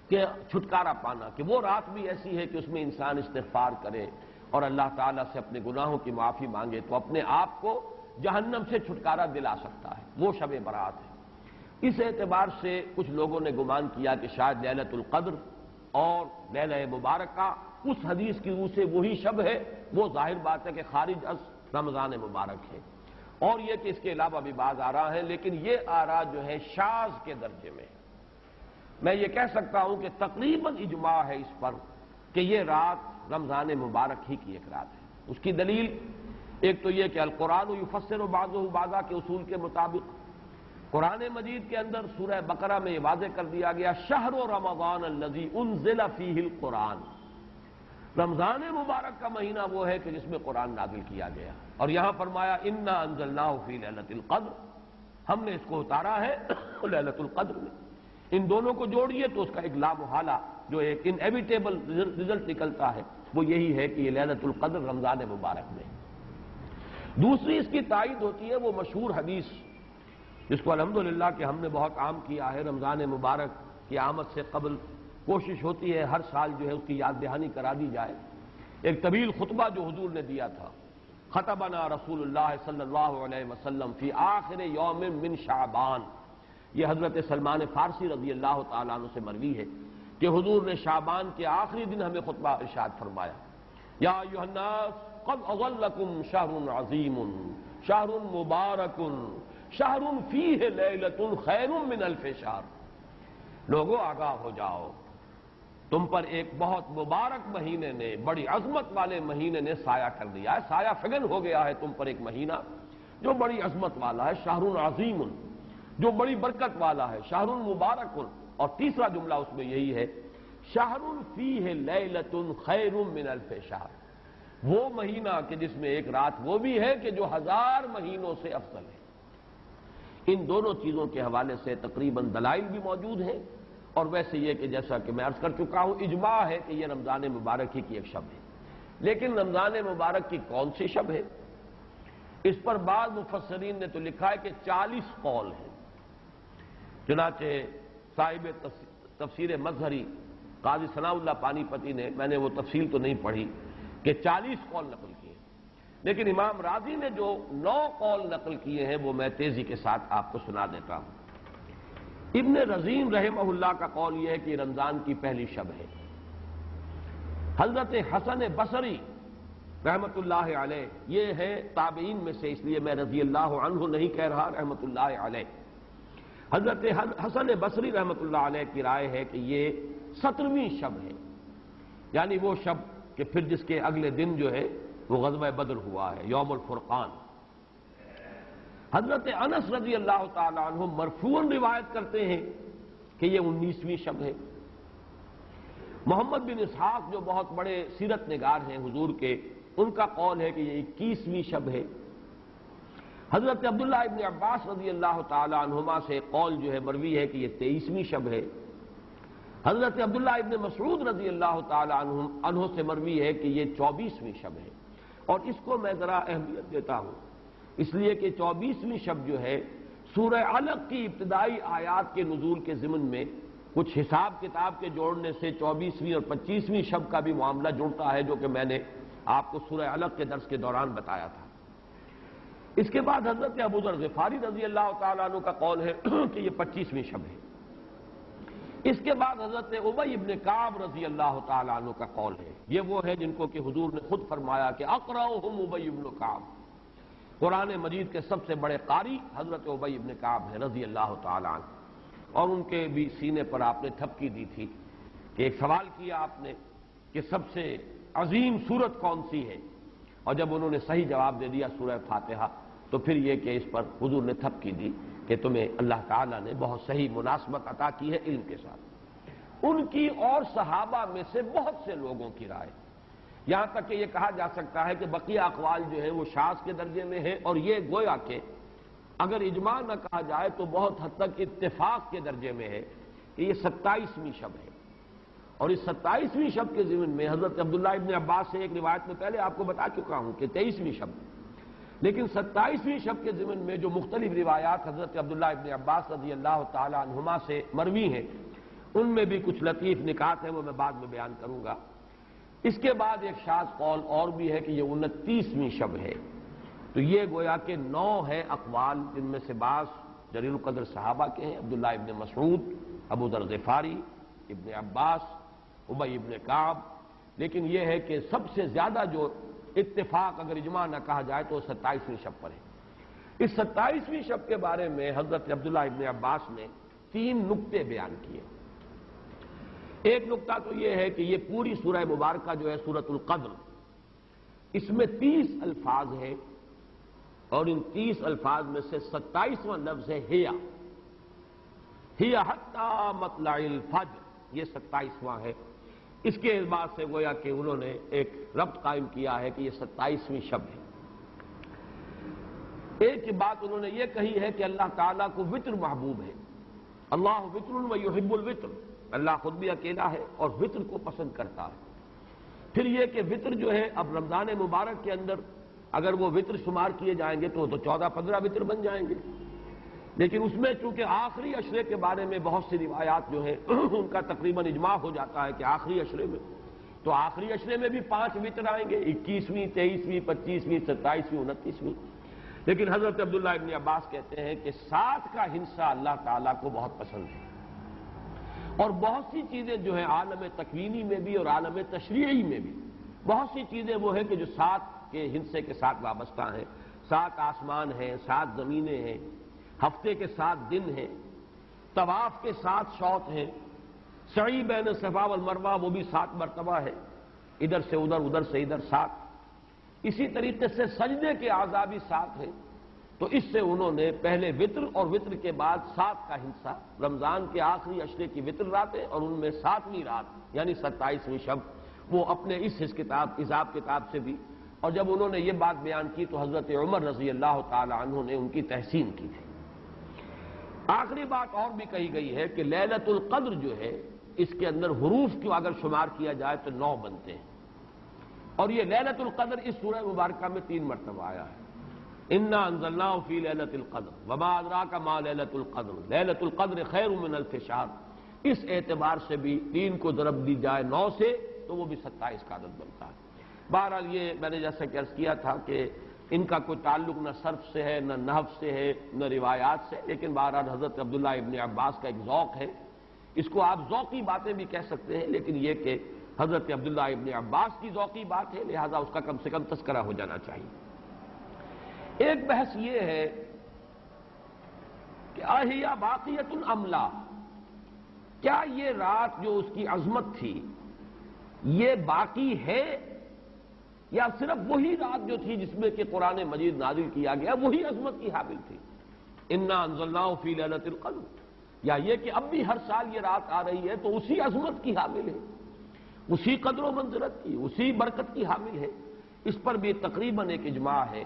کہ چھٹکارا پانا، کہ وہ رات بھی ایسی ہے کہ اس میں انسان استغفار کرے اور اللہ تعالیٰ سے اپنے گناہوں کی معافی مانگے تو اپنے آپ کو جہنم سے چھٹکارا دلا سکتا ہے، وہ شب برات ہے۔ اس اعتبار سے کچھ لوگوں نے گمان کیا کہ شاید لیلۃ القدر اور لیلہ مبارکہ اس حدیث کی روح سے وہی شب ہے، وہ ظاہر بات ہے کہ خارج از رمضان مبارک ہے، اور یہ کہ اس کے علاوہ بھی بعض آراء ہیں، لیکن یہ آراء جو ہے شاذ کے درجے میں ہے۔ میں یہ کہہ سکتا ہوں کہ تقریباً اجماع ہے اس پر کہ یہ رات رمضان مبارک ہی کی ایک رات ہے۔ اس کی دلیل ایک تو یہ کہ القرآن یفسر بعضہ بعضا کے اصول کے مطابق قرآن مجید کے اندر سورہ بقرہ میں یہ واضح کر دیا گیا شہر رمضان الذی انزل فیہ القرآن، رمضان مبارک کا مہینہ وہ ہے کہ جس میں قرآن نازل کیا گیا، اور یہاں فرمایا انا انزلناہ فی لیلۃ القدر، ہم نے اس کو اتارا ہے لیلۃ القدر میں۔ ان دونوں کو جوڑیے تو اس کا ایک لا محالہ جو ایک انیویٹیبل رزلٹ نکلتا ہے وہ یہی ہے کہ یہ لیلۃ القدر رمضان مبارک میں۔ دوسری اس کی تائید ہوتی ہے وہ مشہور حدیث جس کو الحمدللہ کہ ہم نے بہت عام کیا ہے، رمضان مبارک کی آمد سے قبل کوشش ہوتی ہے ہر سال جو ہے اس کی یاد دہانی کرا دی جائے۔ ایک طویل خطبہ جو حضور نے دیا تھا، خطبنا رسول اللہ صلی اللہ علیہ وسلم فی آخر یوم من شعبان، یہ حضرت سلمان فارسی رضی اللہ تعالیٰ عنہ سے مروی ہے کہ حضور نے شعبان کے آخری دن ہمیں خطبہ ارشاد فرمایا، یا ایھا الناس قد اظلکم شہر عظیم شہر مبارک شہر فیہ لیلۃ خیر من الف شہر، لوگوں آگاہ ہو جاؤ، تم پر ایک بہت مبارک مہینے نے، بڑی عظمت والے مہینے نے سایہ کر دیا ہے، سایہ فگن ہو گیا ہے تم پر ایک مہینہ جو بڑی عظمت والا ہے، شہر عظیم جو بڑی برکت والا ہے، شہر مبارک، اور تیسرا جملہ اس میں یہی ہے شہر فیہ لیلۃ خیر من الف شہر، وہ مہینہ کہ جس میں ایک رات وہ بھی ہے کہ جو 1000 مہینوں سے افضل ہے۔ ان دونوں چیزوں کے حوالے سے تقریباً دلائل بھی موجود ہیں، اور ویسے یہ کہ جیسا کہ میں عرض کر چکا ہوں اجماع ہے کہ یہ رمضان مبارک ہی کی ایک شب ہے۔ لیکن رمضان مبارک کی کون سی شب ہے، اس پر بعض مفسرین نے تو لکھا ہے کہ 40 قول ہیں۔ چنانچہ صاحب تفسیر مظہری قاضی ثناء اللہ پانی پتی نے، میں نے وہ تفصیل تو نہیں پڑھی، کہ 40 قول نقل کیے، لیکن امام راضی نے جو 9 قول نقل کیے ہیں وہ میں تیزی کے ساتھ آپ کو سنا دیتا ہوں۔ ابن رزین رحمہ اللہ کا قول یہ ہے کہ رمضان کی پہلی شب ہے۔ حضرت حسن بصری رحمت اللہ علیہ، یہ ہے تابعین میں سے، اس لیے میں رضی اللہ عنہ نہیں کہہ رہا، رحمت اللہ علیہ، حضرت حسن بصری رحمت اللہ علیہ کی رائے ہے کہ یہ 17ویں شب ہے، یعنی وہ شب کہ پھر جس کے اگلے دن جو ہے وہ غزوہ بدر ہوا ہے، یوم الفرقان۔ حضرت انس رضی اللہ تعالی عنہ مرفوعاً روایت کرتے ہیں کہ یہ 19ویں شب ہے۔ محمد بن اسحاق جو بہت بڑے سیرت نگار ہیں حضور کے، ان کا قول ہے کہ یہ 21ویں شب ہے۔ حضرت عبداللہ ابن عباس رضی اللہ تعالی عنہما سے قول جو ہے مروی ہے کہ یہ 23ویں شب ہے۔ حضرت عبداللہ ابن مسعود رضی اللہ تعالی عنہ سے مروی ہے کہ یہ 24ویں شب ہے، اور اس کو میں ذرا اہمیت دیتا ہوں اس لیے کہ 24ویں شب جو ہے سورہ علق کی ابتدائی آیات کے نزول کے ضمن میں کچھ حساب کتاب کے جوڑنے سے 24ویں اور 25ویں شب کا بھی معاملہ جڑتا ہے، جو کہ میں نے آپ کو سورہ علق کے درس کے دوران بتایا تھا۔ اس کے بعد حضرت ابو ذر غفاری رضی اللہ تعالیٰ عنہ کا قول ہے کہ یہ 25ویں شب ہے۔ اس کے بعد حضرت ابی ابن کعب رضی اللہ تعالیٰ عنہ کا قول ہے، یہ وہ ہے جن کو کہ حضور نے خود فرمایا کہ اقرأہم ابی ابن کعب، قرآن مجید کے سب سے بڑے قاری حضرت ابی ابن کعب ہیں رضی اللہ تعالیٰ عنہ، اور ان کے بھی سینے پر آپ نے تھپکی دی تھی کہ ایک سوال کیا آپ نے کہ سب سے عظیم سورت کون سی ہے، اور جب انہوں نے صحیح جواب دے دیا سورہ فاتحہ، تو پھر یہ کہ اس پر حضور نے تھپکی دی کہ تمہیں اللہ تعالیٰ نے بہت صحیح مناسبت عطا کی ہے علم کے ساتھ۔ ان کی اور صحابہ میں سے بہت سے لوگوں کی رائے، یہاں تک کہ یہ کہا جا سکتا ہے کہ بقیہ اقوال جو ہیں وہ شاذ کے درجے میں ہیں، اور یہ گویا کہ اگر اجماع نہ کہا جائے تو بہت حد تک اتفاق کے درجے میں ہے کہ یہ 27ویں شب ہے، اور اس 27ویں شب کے ضمن میں حضرت عبداللہ ابن عباس سے ایک روایت میں پہلے آپ کو بتا چکا ہوں کہ 23ویں شب، لیکن 27ویں شب کے ضمن میں جو مختلف روایات حضرت عبداللہ ابن عباس رضی اللہ تعالی عنہما سے مروی ہیں، ان میں بھی کچھ لطیف نکات ہیں، وہ میں بعد میں بیان کروں گا۔ اس کے بعد ایک شاذ قول اور بھی ہے کہ یہ 29ویں شب ہے، تو یہ گویا کہ 9 ہے اقوال، جن میں سے بعض جلیل القدر صحابہ کے ہیں، عبداللہ ابن مسعود، ابو ذر غفاری، ابن عباس، ابی ابن کعب، لیکن یہ ہے کہ سب سے زیادہ جو اتفاق اگر اجماع نہ کہا جائے تو 27ویں شب پر ہے۔ اس 27ویں شب کے بارے میں حضرت عبداللہ ابن عباس نے 3 نکتے بیان کیے۔ ایک نکتہ تو یہ ہے کہ یہ پوری سورہ مبارکہ جو ہے سورۃ القدر، اس میں 30 الفاظ ہیں، اور ان 30 الفاظ میں سے 27واں لفظ ہے ہی حتی مطلع الفجر، یہ 27واں ہے۔ اس کے اعتبار سے گویا کہ انہوں نے ایک ربط قائم کیا ہے کہ یہ 27ویں شب ہے۔ ایک بات انہوں نے یہ کہی ہے کہ اللہ تعالیٰ کو وطر محبوب ہے، اللہ وطر و یحب الوطر، اللہ خود بھی اکیلا ہے اور وطر کو پسند کرتا ہے۔ پھر یہ کہ وطر جو ہے اب رمضان مبارک کے اندر اگر وہ وطر شمار کیے جائیں گے تو 14-15 وطر بن جائیں گے، لیکن اس میں چونکہ آخری عشرے کے بارے میں بہت سی روایات جو ہیں ان کا تقریباً اجماع ہو جاتا ہے کہ آخری عشرے میں، تو آخری عشرے میں بھی 5 وطر آئیں گے، 21ویں، 23ویں، 25ویں، 27ویں، 29ویں، لیکن حضرت عبداللہ ابن عباس کہتے ہیں کہ 7 کا ہنسہ اللہ تعالیٰ کو بہت پسند ہے، اور بہت سی چیزیں جو ہیں عالم تکوینی میں بھی اور عالم تشریعی میں بھی بہت سی چیزیں وہ ہیں کہ جو 7 کے ہنسے کے ساتھ وابستہ ہیں، 7 آسمان ہیں، 7 زمینیں ہیں، ہفتے کے 7 دن ہیں، طواف کے 7 شوط ہیں، سعی بین صفا والمروہ وہ بھی 7 مرتبہ ہے، ادھر سے ادھر، ادھر سے ادھر 7، اسی طریقے سے سجدے کے اعضاء بھی 7 ہیں، تو اس سے انہوں نے پہلے وطر اور وطر کے بعد 7 کا ہنسہ، رمضان کے آخری عشرے کی وطر راتیں اور ان میں 7ویں رات یعنی 27ویں شب، وہ اپنے اس حساب کتاب سے بھی، اور جب انہوں نے یہ بات بیان کی تو حضرت عمر رضی اللہ تعالی عنہ نے ان کی تحسین کی تھی۔ آخری بات اور بھی کہی گئی ہے کہ لیلۃ القدر جو ہے اس کے اندر حروف کو اگر شمار کیا جائے تو 9 بنتے ہیں، اور یہ لیلۃ القدر اس سورہ مبارکہ میں 3 مرتبہ آیا ہے، انا انزلناہ فی لیلۃ القدر وما ادراک ما لیلۃ القدر لیلۃ القدر خیر من الف شہر، اس اعتبار سے بھی 3 کو ضرب دی جائے 9 سے تو وہ بھی 27 کا عدد بنتا ہے۔ بہرحال یہ میں نے جیسا کہ عرض کیا تھا کہ ان کا کوئی تعلق نہ صرف سے ہے، نہ نحو سے ہے، نہ روایات سے، لیکن بہرحال حضرت عبداللہ ابن عباس کا ایک ذوق ہے، اس کو آپ ذوقی باتیں بھی کہہ سکتے ہیں، لیکن یہ کہ حضرت عبداللہ ابن عباس کی ذوقی بات ہے، لہذا اس کا کم سے کم تذکرہ ہو جانا چاہیے۔ ایک بحث یہ ہے کہ اہیا باقیۃ ام لا، کیا یہ رات جو اس کی عظمت تھی یہ باقی ہے یا صرف وہی رات جو تھی جس میں کہ قرآن مجید نازل کیا گیا وہی عظمت کی حامل تھی، انا انزلناہ فی لیلۃ القدر، یا یہ کہ اب بھی ہر سال یہ رات آ رہی ہے تو اسی عظمت کی حامل ہے، اسی قدر و منزلت کی، اسی برکت کی حامل ہے؟ اس پر بھی تقریباً ایک اجماع ہے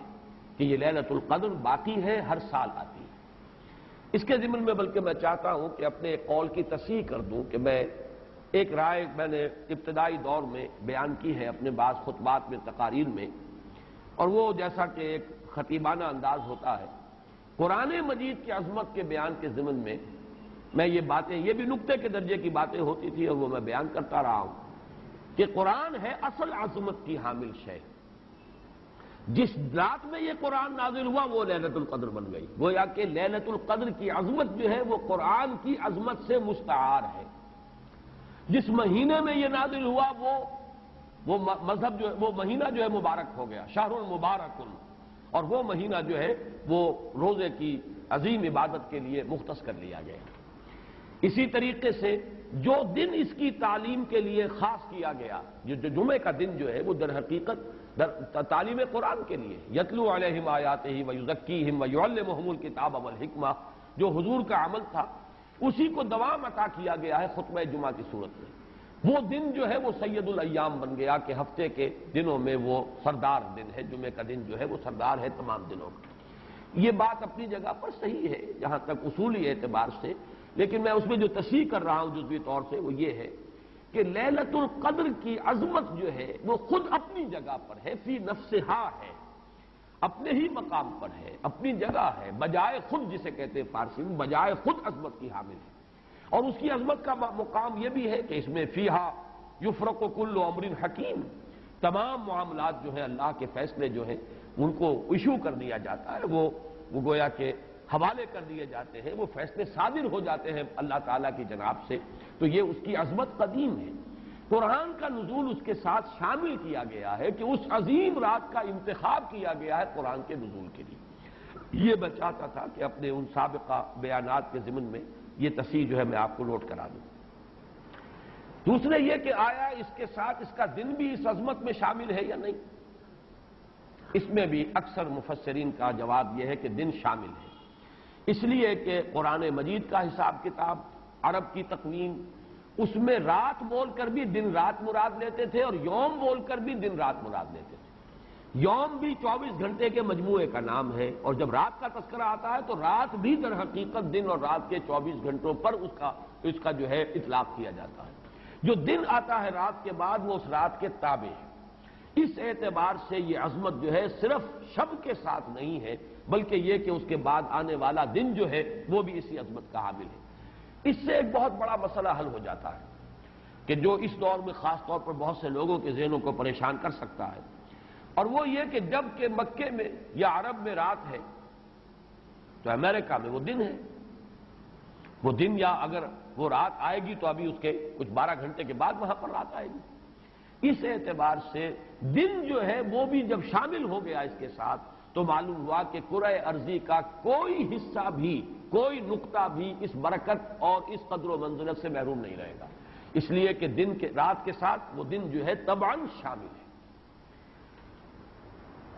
کہ یہ لیلۃ القدر باقی ہے، ہر سال آتی ہے۔ اس کے ضمن میں بلکہ میں چاہتا ہوں کہ اپنے قول کی تصحیح کر دوں کہ میں ایک رائے میں نے ابتدائی دور میں بیان کی ہے اپنے بعض خطبات میں، تقاریر میں، اور وہ جیسا کہ ایک خطیبانہ انداز ہوتا ہے، قرآن مجید کی عظمت کے بیان کے ضمن میں یہ باتیں، یہ بھی نقطے کے درجے کی باتیں ہوتی تھی اور وہ میں بیان کرتا رہا ہوں کہ قرآن ہے اصل عظمت کی حامل شے، جس رات میں یہ قرآن نازل ہوا وہ لیلۃ القدر بن گئی، گویا کہ لیلۃ القدر کی عظمت جو ہے وہ قرآن کی عظمت سے مستعار ہے، جس مہینے میں یہ نازل ہوا وہ مذہب جو ہے وہ مہینہ جو ہے مبارک ہو گیا، شہر المبارک، اور وہ مہینہ جو ہے وہ روزے کی عظیم عبادت کے لیے مختص کر لیا گیا۔ اسی طریقے سے جو دن اس کی تعلیم کے لیے خاص کیا گیا، جو جمعے کا دن جو ہے وہ در حقیقت تعلیم قرآن کے لیے، یتلو علیہم آیاتہ ویزکیہم ویعلمہم الکتاب والحکمہ، جو حضور کا عمل تھا اسی کو دوام عطا کیا گیا ہے خطبہ جمعہ کی صورت میں۔ وہ دن جو ہے وہ سید الایام بن گیا کہ ہفتے کے دنوں میں وہ سردار دن ہے، جمعے کا دن جو ہے وہ سردار ہے تمام دنوں میں۔ یہ بات اپنی جگہ پر صحیح ہے جہاں تک اصولی اعتبار سے، لیکن میں اس میں جو تصحیح کر رہا ہوں جزوی طور سے وہ یہ ہے کہ لیلۃ القدر کی عظمت جو ہے وہ خود اپنی جگہ پر ہے، فی نفسہا ہے، اپنے ہی مقام پر ہے، اپنی جگہ ہے، بجائے خود، جسے کہتے ہیں فارسی میں بجائے خود عظمت کی حامل ہے۔ اور اس کی عظمت کا مقام یہ بھی ہے کہ اس میں فیہا یفرق کل امر حکیم، تمام معاملات جو ہیں اللہ کے فیصلے جو ہیں ان کو ایشو کر دیا جاتا ہے، وہ گویا کہ حوالے کر دیے جاتے ہیں، وہ فیصلے صادر ہو جاتے ہیں اللہ تعالیٰ کی جناب سے، تو یہ اس کی عظمت قدیم ہے۔ قرآن کا نزول اس کے ساتھ شامل کیا گیا ہے کہ اس عظیم رات کا انتخاب کیا گیا ہے قرآن کے نزول کے لیے۔ یہ میں چاہتا تھا کہ اپنے ان سابقہ بیانات کے ضمن میں یہ تصحیح جو ہے میں آپ کو نوٹ کرا دوں۔ دوسرے یہ کہ آیا اس کے ساتھ اس کا دن بھی اس عظمت میں شامل ہے یا نہیں؟ اس میں بھی اکثر مفسرین کا جواب یہ ہے کہ دن شامل ہے، اس لیے کہ قرآن مجید کا حساب کتاب، عرب کی تقویم، اس میں رات بول کر بھی دن رات مراد لیتے تھے اور یوم بول کر بھی دن رات مراد لیتے تھے۔ یوم بھی 24 گھنٹے کے مجموعے کا نام ہے، اور جب رات کا تذکرہ آتا ہے تو رات بھی در حقیقت دن اور رات کے 24 گھنٹوں پر اس کا جو ہے اطلاق کیا جاتا ہے۔ جو دن آتا ہے رات کے بعد وہ اس رات کے تابع ہے۔ اس اعتبار سے یہ عظمت جو ہے صرف شب کے ساتھ نہیں ہے، بلکہ یہ کہ اس کے بعد آنے والا دن جو ہے وہ بھی اسی عظمت کا حامل ہے۔ اس سے ایک بہت بڑا مسئلہ حل ہو جاتا ہے کہ جو اس دور میں خاص طور پر بہت سے لوگوں کے ذہنوں کو پریشان کر سکتا ہے، اور وہ یہ کہ جب کہ مکے میں یا عرب میں رات ہے تو امریکہ میں وہ دن ہے۔ وہ دن یا اگر وہ رات آئے گی تو ابھی اس کے کچھ 12 گھنٹے کے بعد وہاں پر رات آئے گی۔ اس اعتبار سے دن جو ہے وہ بھی جب شامل ہو گیا اس کے ساتھ تو معلوم ہوا کہ کرۂ ارضی کا کوئی حصہ بھی، کوئی نقطہ بھی اس برکت اور اس قدر و منزلت سے محروم نہیں رہے گا، اس لیے کہ دن کے رات کے ساتھ وہ دن جو ہے طبعاً شامل ہے۔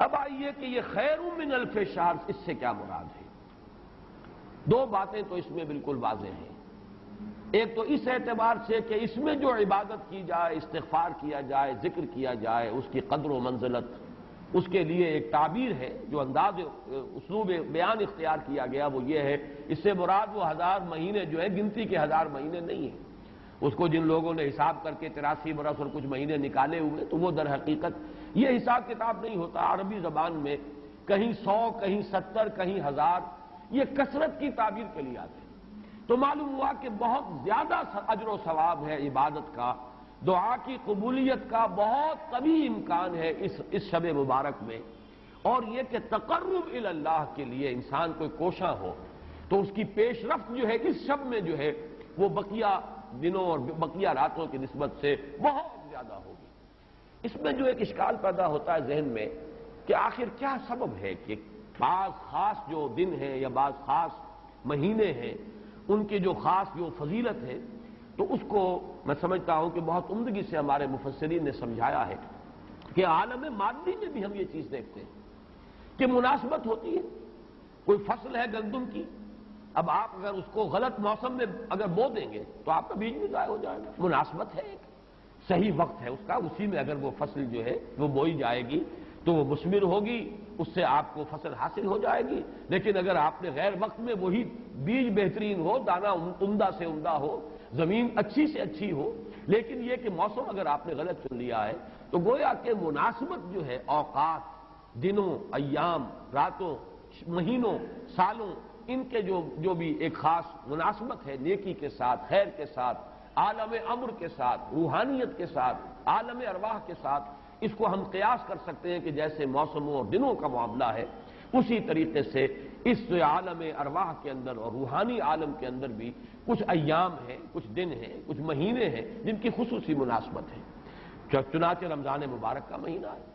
اب آئیے کہ یہ خیر من الف شہر، اس سے کیا مراد ہے؟ دو باتیں تو اس میں بالکل واضح ہیں۔ ایک تو اس اعتبار سے کہ اس میں جو عبادت کی جائے، استغفار کیا جائے، ذکر کیا جائے، اس کی قدر و منزلت، اس کے لیے ایک تعبیر ہے، جو انداز اسلوب بیان اختیار کیا گیا وہ یہ ہے، اس سے مراد وہ 1000 مہینے جو ہے گنتی کے 1000 مہینے نہیں ہیں۔ اس کو جن لوگوں نے حساب کر کے 83 برس اور کچھ مہینے نکالے ہوئے تو وہ در حقیقت یہ حساب کتاب نہیں ہوتا۔ عربی زبان میں کہیں 100، کہیں 70، کہیں 1000، یہ کثرت کی تعبیر کے لیے آتے ہیں۔ تو معلوم ہوا کہ بہت زیادہ اجر و ثواب ہے عبادت کا، دعا کی قبولیت کا بہت قوی امکان ہے اس شب مبارک میں، اور یہ کہ تقرب الی اللہ کے لیے انسان کوئی کوشاں ہو تو اس کی پیش رفت جو ہے اس شب میں جو ہے وہ بقیہ دنوں اور بقیہ راتوں کی نسبت سے بہت زیادہ ہوگی۔ اس میں جو ایک اشکال پیدا ہوتا ہے ذہن میں کہ آخر کیا سبب ہے کہ بعض خاص جو دن ہیں یا بعض خاص مہینے ہیں ان کی جو خاص جو فضیلت ہے، تو اس کو میں سمجھتا ہوں کہ بہت عمدگی سے ہمارے مفسرین نے سمجھایا ہے کہ عالم مادی میں بھی ہم یہ چیز دیکھتے ہیں کہ مناسبت ہوتی ہے۔ کوئی فصل ہے گندم کی، اب آپ اگر اس کو غلط موسم میں اگر بو دیں گے تو آپ کا بیج بھی ضائع ہو جائے گا۔ مناسبت ہے، ایک صحیح وقت ہے اس کا، اسی میں اگر وہ فصل جو ہے وہ بوئی جائے گی تو وہ مثمر ہوگی، اس سے آپ کو فصل حاصل ہو جائے گی۔ لیکن اگر آپ نے غیر وقت میں وہی بیج بہترین ہو، دانہ عمدہ سے عمدہ ہو، زمین اچھی سے اچھی ہو، لیکن یہ کہ موسم اگر آپ نے غلط چن لیا ہے تو گویا کہ مناسبت جو ہے اوقات، دنوں، ایام، راتوں، مہینوں، سالوں، ان کے جو بھی ایک خاص مناسبت ہے نیکی کے ساتھ، خیر کے ساتھ، عالم امر کے ساتھ، روحانیت کے ساتھ، عالم ارواح کے ساتھ، اس کو ہم قیاس کر سکتے ہیں کہ جیسے موسموں اور دنوں کا معاملہ ہے اسی طریقے سے اس عالم ارواح کے اندر اور روحانی عالم کے اندر بھی کچھ ایام ہیں، کچھ دن ہیں، کچھ مہینے ہیں جن کی خصوصی مناسبت ہے۔ چنانچہ رمضان مبارک کا مہینہ ہے،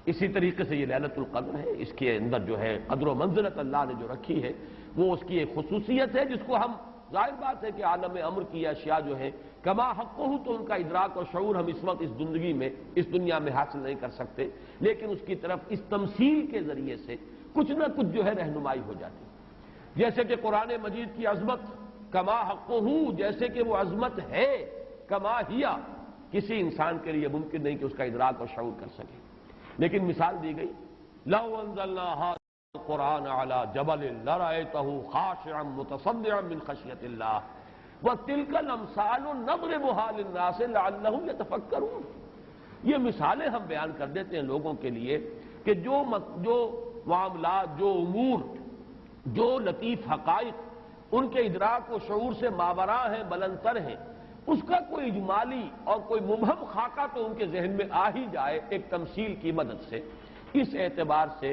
اسی طریقے سے یہ لیلۃ القدر ہے، اس کے اندر جو ہے قدر و منزلت اللہ نے جو رکھی ہے وہ اس کی ایک خصوصیت ہے جس کو ہم، ظاہر بات ہے کہ عالم امر کی اشیاء جو ہے کما حقہ، تو ان کا ادراک اور شعور ہم اس وقت اس زندگی میں، اس دنیا میں حاصل نہیں کر سکتے، لیکن اس کی طرف اس تمثیل کے ذریعے سے کچھ نہ کچھ جو ہے رہنمائی ہو جاتی ہے۔ جیسے کہ قرآن مجید کی عظمت کما حقہ، جیسے کہ وہ عظمت ہے، کما ہیا، کسی انسان کے لیے ممکن نہیں کہ اس کا ادراک اور شعور کر سکے، لیکن مثال دی گئی لو انزلنا هذا القرآن على جبل لرأيته خاشعا متصدعا من خشية الله وتلك الامثال نضربها للناس لعلهم يتفكرون۔ یہ مثالیں ہم بیان کر دیتے ہیں لوگوں کے لیے کہ جو معاملات، جو امور، جو لطیف حقائق ان کے ادراک و شعور سے ماوراء ہیں، بلندتر ہیں، اس کا کوئی اجمالی اور کوئی مبہم خاکہ تو ان کے ذہن میں آ ہی جائے ایک تمثیل کی مدد سے۔ اس اعتبار سے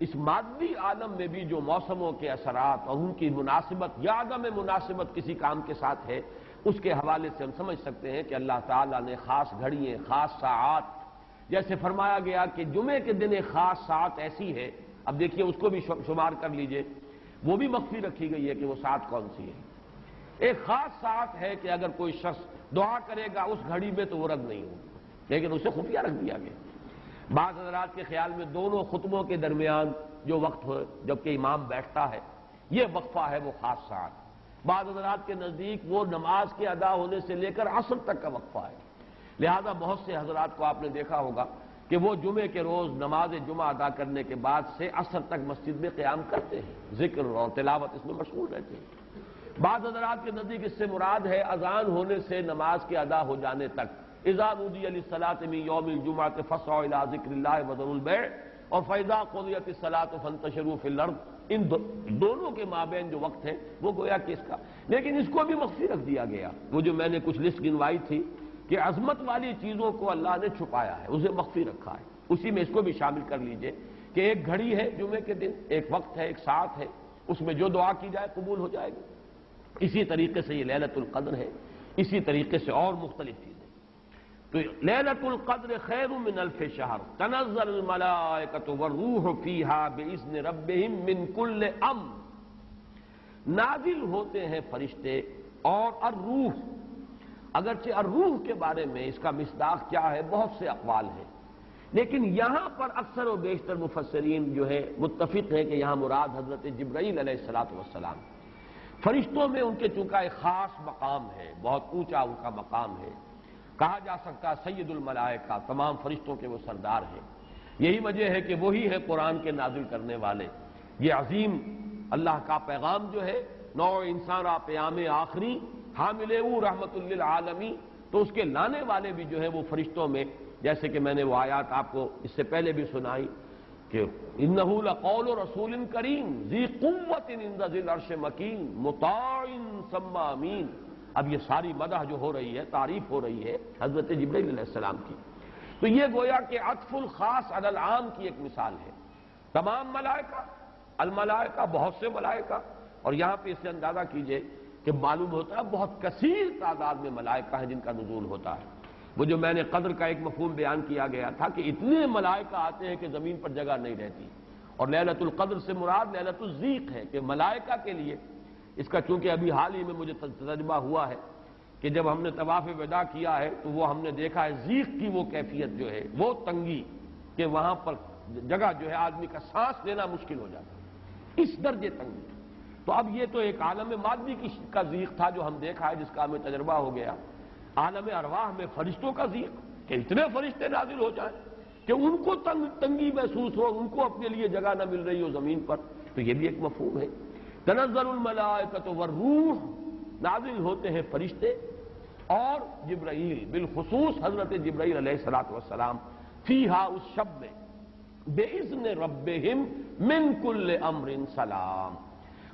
اس مادی عالم میں بھی جو موسموں کے اثرات اور ان کی مناسبت یا عدم مناسبت کسی کام کے ساتھ ہے، اس کے حوالے سے ہم سمجھ سکتے ہیں کہ اللہ تعالیٰ نے خاص گھڑیاں، خاص ساعات، جیسے فرمایا گیا کہ جمعے کے دن ایک خاص ساعت ایسی ہے، اب دیکھیے اس کو بھی شمار کر لیجئے، وہ بھی مخفی رکھی گئی ہے کہ وہ ساعت کون سی ہے۔ ایک خاص ساعت ہے کہ اگر کوئی شخص دعا کرے گا اس گھڑی میں تو وہ رد نہیں ہوگی، لیکن اسے خفیہ رکھ دیا گیا۔ بعض حضرات کے خیال میں دونوں خطبوں کے درمیان جو وقت ہو جبکہ امام بیٹھتا ہے یہ وقفہ ہے وہ خاص ساعت۔ بعض حضرات کے نزدیک وہ نماز کے ادا ہونے سے لے کر عصر تک کا وقفہ ہے، لہذا بہت سے حضرات کو آپ نے دیکھا ہوگا کہ وہ جمعے کے روز نماز جمعہ ادا کرنے کے بعد سے عصر تک مسجد میں قیام کرتے ہیں، ذکر اور تلاوت اس میں مشغول رہتے ہیں۔ بعض حضرات کے نزدیک اس سے مراد ہے اذان ہونے سے نماز کے ادا ہو جانے تک، اذا نودی للصلاۃ من یوم الجمعۃ فاسعوا الی ذکر اللہ وذروا البیع اور فاذا قضیت الصلاۃ فانتشروا فی الارض، ان دونوں کے مابین جو وقت ہے وہ گویا کہ اس کا، لیکن اس کو بھی مخفی رکھ دیا گیا۔ وہ جو میں نے کچھ لسٹ گنوائی تھی کہ عظمت والی چیزوں کو اللہ نے چھپایا ہے، اسے مخفی رکھا ہے، اسی میں اس کو بھی شامل کر لیجئے کہ ایک گھڑی ہے جمعے کے دن، ایک وقت ہے، ایک ساعت ہے، اس میں جو دعا کی جائے قبول ہو جائے گی۔ اسی طریقے سے یہ لیلۃ القدر ہے، اسی طریقے سے اور مختلف چیزیں۔ تو لیلۃ القدر خیر من الف شہر تنزل الملائکۃ والروح فیہا باذن ربہم من کل امر، نازل ہوتے ہیں فرشتے اور الروح، اگرچہ الروح کے بارے میں اس کا مصداق کیا ہے بہت سے اقوال ہیں، لیکن یہاں پر اکثر و بیشتر مفسرین جو ہے متفق ہیں کہ یہاں مراد حضرت جبرائیل علیہ الصلوۃ والسلام، فرشتوں میں ان کے چونکہ ایک خاص مقام ہے، بہت اونچا ان کا مقام ہے، کہا جا سکتا سید الملائکہ، تمام فرشتوں کے وہ سردار ہیں۔ یہی وجہ ہے کہ وہی ہے قرآن کے نازل کرنے والے، یہ عظیم اللہ کا پیغام جو ہے، نوع انسان پیام آخری حامل او رحمت للعالمین، تو اس کے لانے والے بھی جو ہے وہ فرشتوں میں، جیسے کہ میں نے وہ آیات آپ کو اس سے پہلے بھی سنائی کہ انہ لقول رسول کریم ذی قوت عند ذی العرش مکین مطاع ثم امین۔ اب یہ ساری مدح جو ہو رہی ہے، تعریف ہو رہی ہے حضرت جبرائیل علیہ السلام کی، تو یہ گویا کہ عطف الخاص علی العام کی ایک مثال ہے۔ تمام ملائکہ، الملائکہ، بہت سے ملائکہ، اور یہاں پہ اس سے اندازہ کیجئے کہ معلوم ہوتا ہے بہت کثیر تعداد میں ملائکہ ہیں جن کا نزول ہوتا ہے۔ وہ جو میں نے قدر کا ایک مفہوم بیان کیا گیا تھا کہ اتنے ملائکہ آتے ہیں کہ زمین پر جگہ نہیں رہتی، اور لیلۃ القدر سے مراد لیلۃ الضیق ہے کہ ملائکہ کے لیے، اس کا چونکہ ابھی حال ہی میں مجھے تجربہ ہوا ہے کہ جب ہم نے طواف وداع کیا ہے تو وہ ہم نے دیکھا ہے ضیق کی وہ کیفیت جو ہے، وہ تنگی کہ وہاں پر جگہ جو ہے آدمی کا سانس لینا مشکل ہو جاتا ہے، اس درجے تنگی۔ تو اب یہ تو ایک عالم مادی کا ضیق تھا جو ہم دیکھا ہے، جس کا ہمیں تجربہ ہو گیا۔ عالم ارواح میں فرشتوں کا ضیق کہ اتنے فرشتے نازل ہو جائیں کہ ان کو تنگی محسوس ہو، ان کو اپنے لیے جگہ نہ مل رہی ہو زمین پر، تو یہ بھی ایک مفہوم ہے۔ تنزل الملائکۃ والروح، نازل ہوتے ہیں فرشتے اور جبرائیل، بالخصوص حضرت جبرائیل علیہ الصلوۃ والسلام، فیہا، اس شب میں، باذن ربہم من کل امر سلام،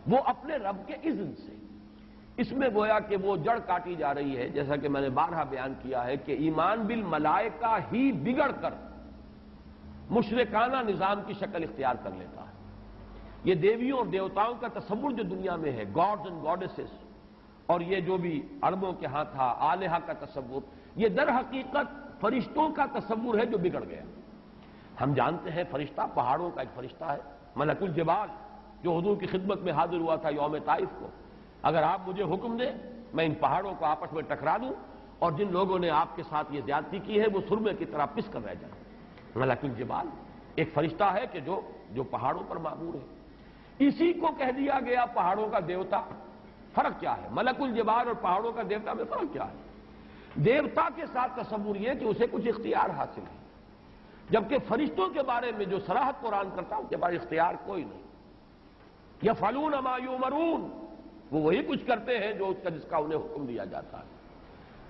وہ اپنے رب کے اذن سے۔ اس میں گویا کہ وہ جڑ کاٹی جا رہی ہے، جیسا کہ میں نے بارہا بیان کیا ہے کہ ایمان بالملائکہ ہی بگڑ کر مشرکانہ نظام کی شکل اختیار کر لیتا ہے۔ یہ دیویوں اور دیوتاؤں کا تصور جو دنیا میں ہے، گاڈز اینڈ گاڈیسز، اور یہ جو بھی عربوں کے ہاں تھا آلہہ کا تصور، یہ در حقیقت فرشتوں کا تصور ہے جو بگڑ گیا۔ ہم جانتے ہیں فرشتہ پہاڑوں کا ایک فرشتہ ہے، ملک الجبال، جو حضور کی خدمت میں حاضر ہوا تھا یوم طائف کو۔ اگر آپ مجھے حکم دیں میں ان پہاڑوں کو آپس میں ٹکرا دوں اور جن لوگوں نے آپ کے ساتھ یہ زیادتی کی ہے وہ سرمے کی طرح پس کر رہ جائیں۔ ملک الجبال ایک فرشتہ ہے کہ جو پہاڑوں پر معمور ہے، اسی کو کہہ دیا گیا پہاڑوں کا دیوتا۔ فرق کیا ہے ملک الجبال اور پہاڑوں کا دیوتا میں؟ فرق کیا ہے؟ دیوتا کے ساتھ تصور یہ کہ اسے کچھ اختیار حاصل ہے، جبکہ فرشتوں کے بارے میں جو صراحت قرآن کرتا ہے ان کے بارے اختیار کوئی نہیں۔ یفعلون ما یؤمرون، وہ وہی کچھ کرتے ہیں جو جس کا انہیں حکم دیا جاتا ہے۔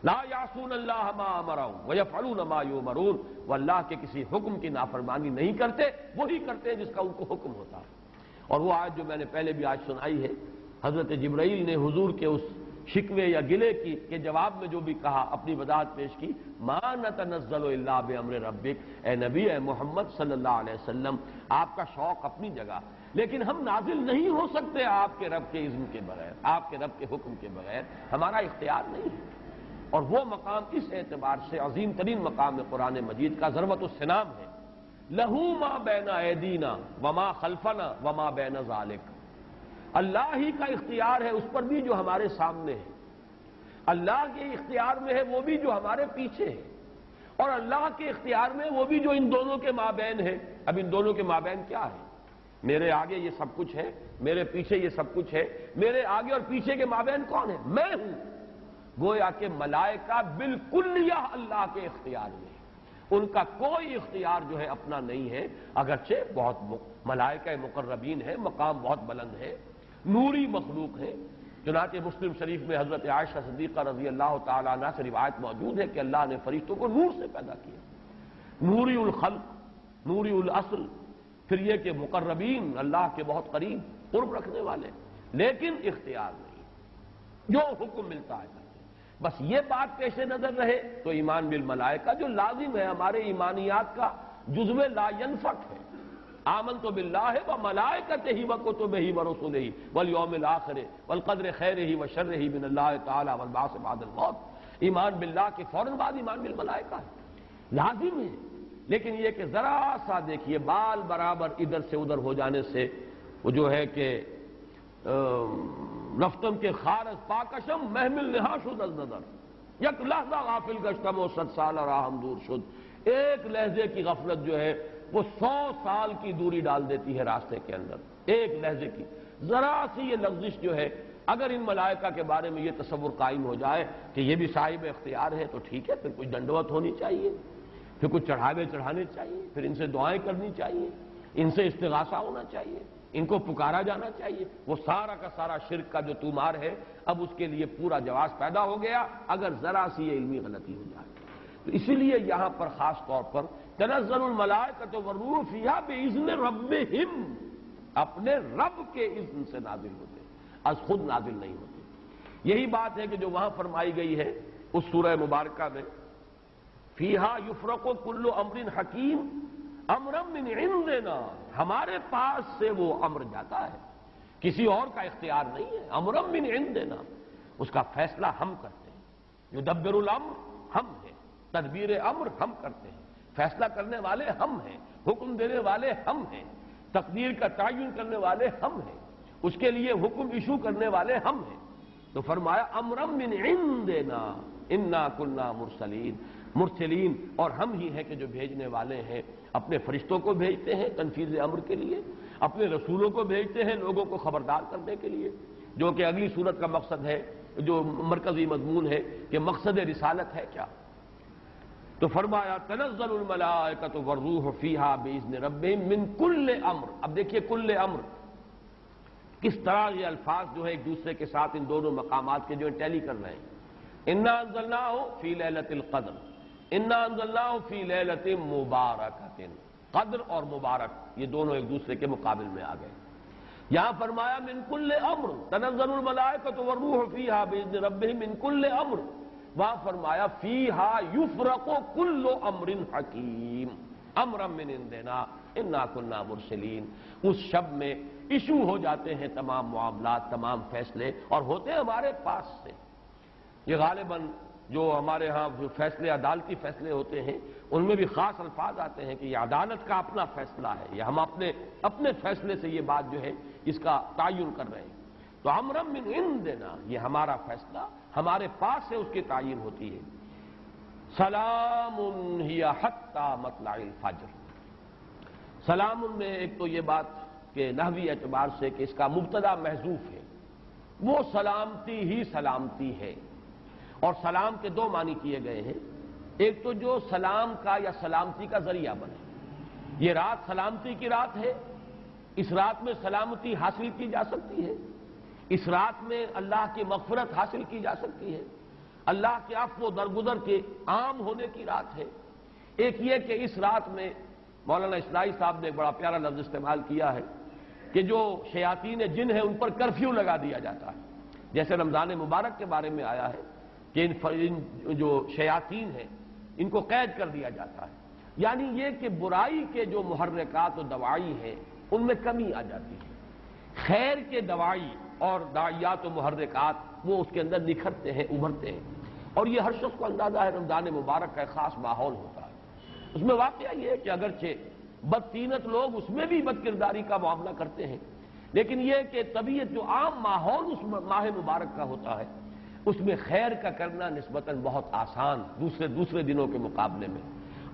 لا یعصون اللہ ما امرهم ویفعلون ما یؤمرون، وہ اللہ کے کسی حکم کی نافرمانی نہیں کرتے، وہی کرتے ہیں جس کا ان کو حکم ہوتا ہے۔ اور وہ آیت جو میں نے پہلے بھی آج سنائی ہے، حضرت جبرائیل نے حضور کے اس شکوے یا گلے کے جواب میں جو بھی کہا، اپنی وضاحت پیش کی، ما نتنزل الا بامر ربک، اے نبی، اے محمد صلی اللہ علیہ وسلم، آپ کا شوق اپنی جگہ، لیکن ہم نازل نہیں ہو سکتے آپ کے رب کے اذن کے بغیر، آپ کے رب کے حکم کے بغیر، ہمارا اختیار نہیں ہے۔ اور وہ مقام اس اعتبار سے عظیم ترین مقام ہے قرآن مجید کا، ضربۃ السنام ہے، لہو ما بین ایدینا وما خلفنا وما بین ذالک، اللہ ہی کا اختیار ہے اس پر بھی جو ہمارے سامنے ہے، اللہ کے اختیار میں ہے وہ بھی جو ہمارے پیچھے ہے، اور اللہ کے اختیار میں وہ بھی جو ان دونوں کے مابین ہے۔ اب ان دونوں کے مابین کیا ہے؟ میرے آگے یہ سب کچھ ہے، میرے پیچھے یہ سب کچھ ہے، میرے آگے اور پیچھے کے مابین کون ہے؟ میں ہوں۔ گویا کہ ملائکہ بالکلیہ اللہ کے اختیار میں ہے، ان کا کوئی اختیار جو ہے اپنا نہیں ہے، اگرچہ بہت ملائکہ مقربین ہے، مقام بہت بلند ہے، نوری مخلوق ہے۔ چنانچہ مسلم شریف میں حضرت عائشہ صدیقہ رضی اللہ تعالیٰ عنہ سے روایت موجود ہے کہ اللہ نے فرشتوں کو نور سے پیدا کیا، نوری الخلق، نوری الاصل، پھر یہ کہ مقربین، اللہ کے بہت قریب قرب رکھنے والے، لیکن اختیار نہیں، جو حکم ملتا ہے کرتے۔ بس یہ بات پیش نظر رہے تو ایمان بالملائکہ جو لازم ہے، ہمارے ایمانیات کا جزو لا ينفک ہے۔ آمنت باللہ وملائکتہ وکتبہ ورسلہ والیوم الآخر والقدر خیرہ وشرہ من اللہ تعالی والبعث بعد الموت۔ ایمان باللہ کے فوراً بعد ایمان بالملائکہ ہے، لازم ہے۔ لیکن یہ کہ ذرا سا دیکھیے بال برابر ادھر سے ادھر ہو جانے سے وہ جو ہے کہ رفتم کے خارج پاکشم محمل نہا شد از نظر، یک لحظہ غافل گشتم و 100 سال راہم دور شد، ایک لحظے کی غفلت جو ہے وہ 100 سال کی دوری ڈال دیتی ہے راستے کے اندر، ایک لحظے کی ذرا سی یہ لغزش جو ہے۔ اگر ان ملائکہ کے بارے میں یہ تصور قائم ہو جائے کہ یہ بھی صاحب اختیار ہے تو ٹھیک ہے، پھر کچھ دنڈوت ہونی چاہیے، پھر کچھ چڑھاوے چڑھانے چاہیے، پھر ان سے دعائیں کرنی چاہیے، ان سے استغاثہ ہونا چاہیے، ان کو پکارا جانا چاہیے۔ وہ سارا کا سارا شرک کا جو تومار ہے اب اس کے لیے پورا جواز پیدا ہو گیا اگر ذرا سی یہ علمی غلطی ہو جائے۔ تو اسی لیے یہاں پر خاص طور پر تنزل الملائکۃ والروح فیہا باذن ربہم، اپنے رب کے اذن سے نازل ہوتے، از خود نازل نہیں ہوتے۔ یہی بات ہے کہ جو وہاں فرمائی گئی ہے اس سورہ مبارکہ میں، فیہا یفرق کل امر حکیم امرا من عندنا، ہمارے پاس سے وہ امر جاتا ہے، کسی اور کا اختیار نہیں ہے، امرا من عندنا، اس کا فیصلہ ہم کرتے ہیں، یدبر الامر ہم ہیں، تدبیر امر ہم کرتے ہیں، فیصلہ کرنے والے ہم ہیں، حکم دینے والے ہم ہیں، تقدیر کا تعین کرنے والے ہم ہیں، اس کے لیے حکم ایشو کرنے والے ہم ہیں۔ تو فرمایا امرا من عندنا انا کنا مرسلین، اور ہم ہی ہیں کہ جو بھیجنے والے ہیں، اپنے فرشتوں کو بھیجتے ہیں تنفیذ امر کے لیے، اپنے رسولوں کو بھیجتے ہیں لوگوں کو خبردار کرنے کے لیے، جو کہ اگلی صورت کا مقصد ہے، جو مرکزی مضمون ہے کہ مقصد رسالت ہے کیا۔ تو فرمایا تنزل الملائکۃ والروح فیہا باذن ربہم من کل امر۔ اب دیکھیے کل امر کس طرح یہ الفاظ جو ہے ایک دوسرے کے ساتھ ان دونوں مقامات کے جو ٹیلی کر رہے ہیں۔ انا انزلناہ فی لیلۃ القدر، انا انزلناہ فی لیلۃ مبارکۃ، قدر اور مبارک یہ دونوں ایک دوسرے کے مقابل میں آ گئے۔ یہاں فرمایا من کل امر، تنزل الملائکۃ والروح فیہا باذن ربہم من کل امر، وہاں فرمایا فیہا یفرق کل امر حکیم، امرا من عندنا انا كنا مرسلین۔ اس شب میں ایشو ہو جاتے ہیں تمام معاملات، تمام فیصلے، اور ہوتے ہیں ہمارے پاس سے۔ یہ غالباً جو ہمارے ہاں جو فیصلے عدالتی فیصلے ہوتے ہیں ان میں بھی خاص الفاظ آتے ہیں کہ یہ عدالت کا اپنا فیصلہ ہے، یا ہم اپنے فیصلے سے یہ بات جو ہے اس کا تعین کر رہے ہیں۔ تو امرا من عندنا، یہ ہمارا فیصلہ ہمارے پاس سے اس کی تعین ہوتی ہے۔ سلام ہی حتی مطلع الفجر۔ سلام میں ایک تو یہ بات کہ نحوی اعتبار سے کہ اس کا مبتدا محذوف ہے، وہ سلامتی ہی سلامتی ہے، اور سلام کے دو معنی کیے گئے ہیں۔ ایک تو جو سلام کا یا سلامتی کا ذریعہ بنے، یہ رات سلامتی کی رات ہے، اس رات میں سلامتی حاصل کی جا سکتی ہے، اس رات میں اللہ کی مغفرت حاصل کی جا سکتی ہے، اللہ کے عفو و درگزر کے عام ہونے کی رات ہے۔ ایک یہ کہ اس رات میں مولانا اسلائی صاحب نے ایک بڑا پیارا لفظ استعمال کیا ہے کہ جو شیاطین جن ہیں ان پر کرفیو لگا دیا جاتا ہے، جیسے رمضان مبارک کے بارے میں آیا ہے کہ ان جو شیاطین ہیں ان کو قید کر دیا جاتا ہے، یعنی یہ کہ برائی کے جو محرکات و دوائی ہیں ان میں کمی آ جاتی ہے، خیر کے دوائی اور داعیات و محرکات وہ اس کے اندر نکھرتے ہیں، ابھرتے ہیں، اور یہ ہر شخص کو اندازہ ہے رمضان مبارک کا ایک خاص ماحول ہوتا ہے۔ اس میں واقعہ یہ ہے کہ اگرچہ بدطینت لوگ اس میں بھی بد کرداری کا معاملہ کرتے ہیں، لیکن یہ کہ طبیعت جو عام ماحول اس ماہ مبارک کا ہوتا ہے اس میں خیر کا کرنا نسبتاً بہت آسان دوسرے دنوں کے مقابلے میں،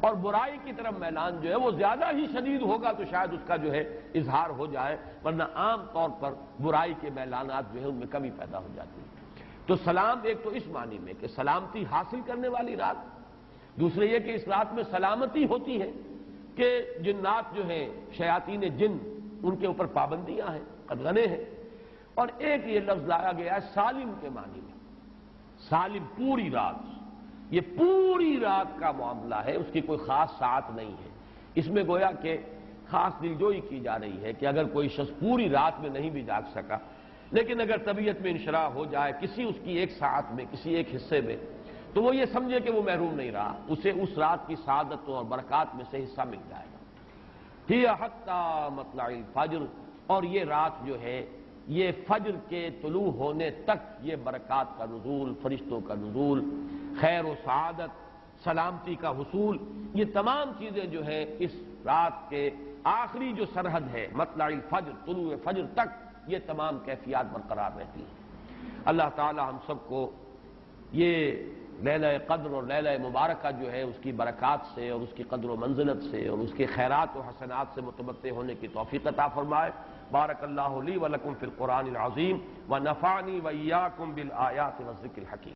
اور برائی کی طرف میلان جو ہے وہ زیادہ ہی شدید ہوگا تو شاید اس کا جو ہے اظہار ہو جائے، ورنہ عام طور پر برائی کے میلانات جو ہے ان میں کمی پیدا ہو جاتی ہے۔ تو سلام ایک تو اس معنی میں کہ سلامتی حاصل کرنے والی رات، دوسرے یہ کہ اس رات میں سلامتی ہوتی ہے کہ جنات جو ہیں شیاطین جن ان کے اوپر پابندیاں ہیں، قدغنے ہیں، اور ایک یہ لفظ لایا گیا ہے سالم کے معنی میں، سالم پوری رات، یہ پوری رات کا معاملہ ہے، اس کی کوئی خاص ساعت نہیں ہے۔ اس میں گویا کہ خاص دلجوئی کی جا رہی ہے کہ اگر کوئی شخص پوری رات میں نہیں بھی جاگ سکا لیکن اگر طبیعت میں انشراح ہو جائے کسی اس کی ایک ساعت میں، کسی ایک حصے میں، تو وہ یہ سمجھے کہ وہ محروم نہیں رہا، اسے اس رات کی سعادت اور برکات میں سے حصہ مل جائے گا۔ ہی حتی مطلع الفجر، اور یہ رات جو ہے یہ فجر کے طلوع ہونے تک یہ برکات کا نزول، فرشتوں کا نزول، خیر و سعادت، سلامتی کا حصول، یہ تمام چیزیں جو ہیں اس رات کے آخری جو سرحد ہے مطلع الفجر، طلوع فجر تک یہ تمام کیفیات برقرار رہتی ہیں۔ اللہ تعالی ہم سب کو یہ لیلہ قدر اور لیلہ مبارکہ جو ہے اس کی برکات سے اور اس کی قدر و منزلت سے اور اس کے خیرات و حسنات سے متمتع ہونے کی توفیق عطا فرمائے۔ بارک اللہ لی ولکم فی القرآن العظیم ونفعنی وإیاکم بالآیات والذکر الحکیم۔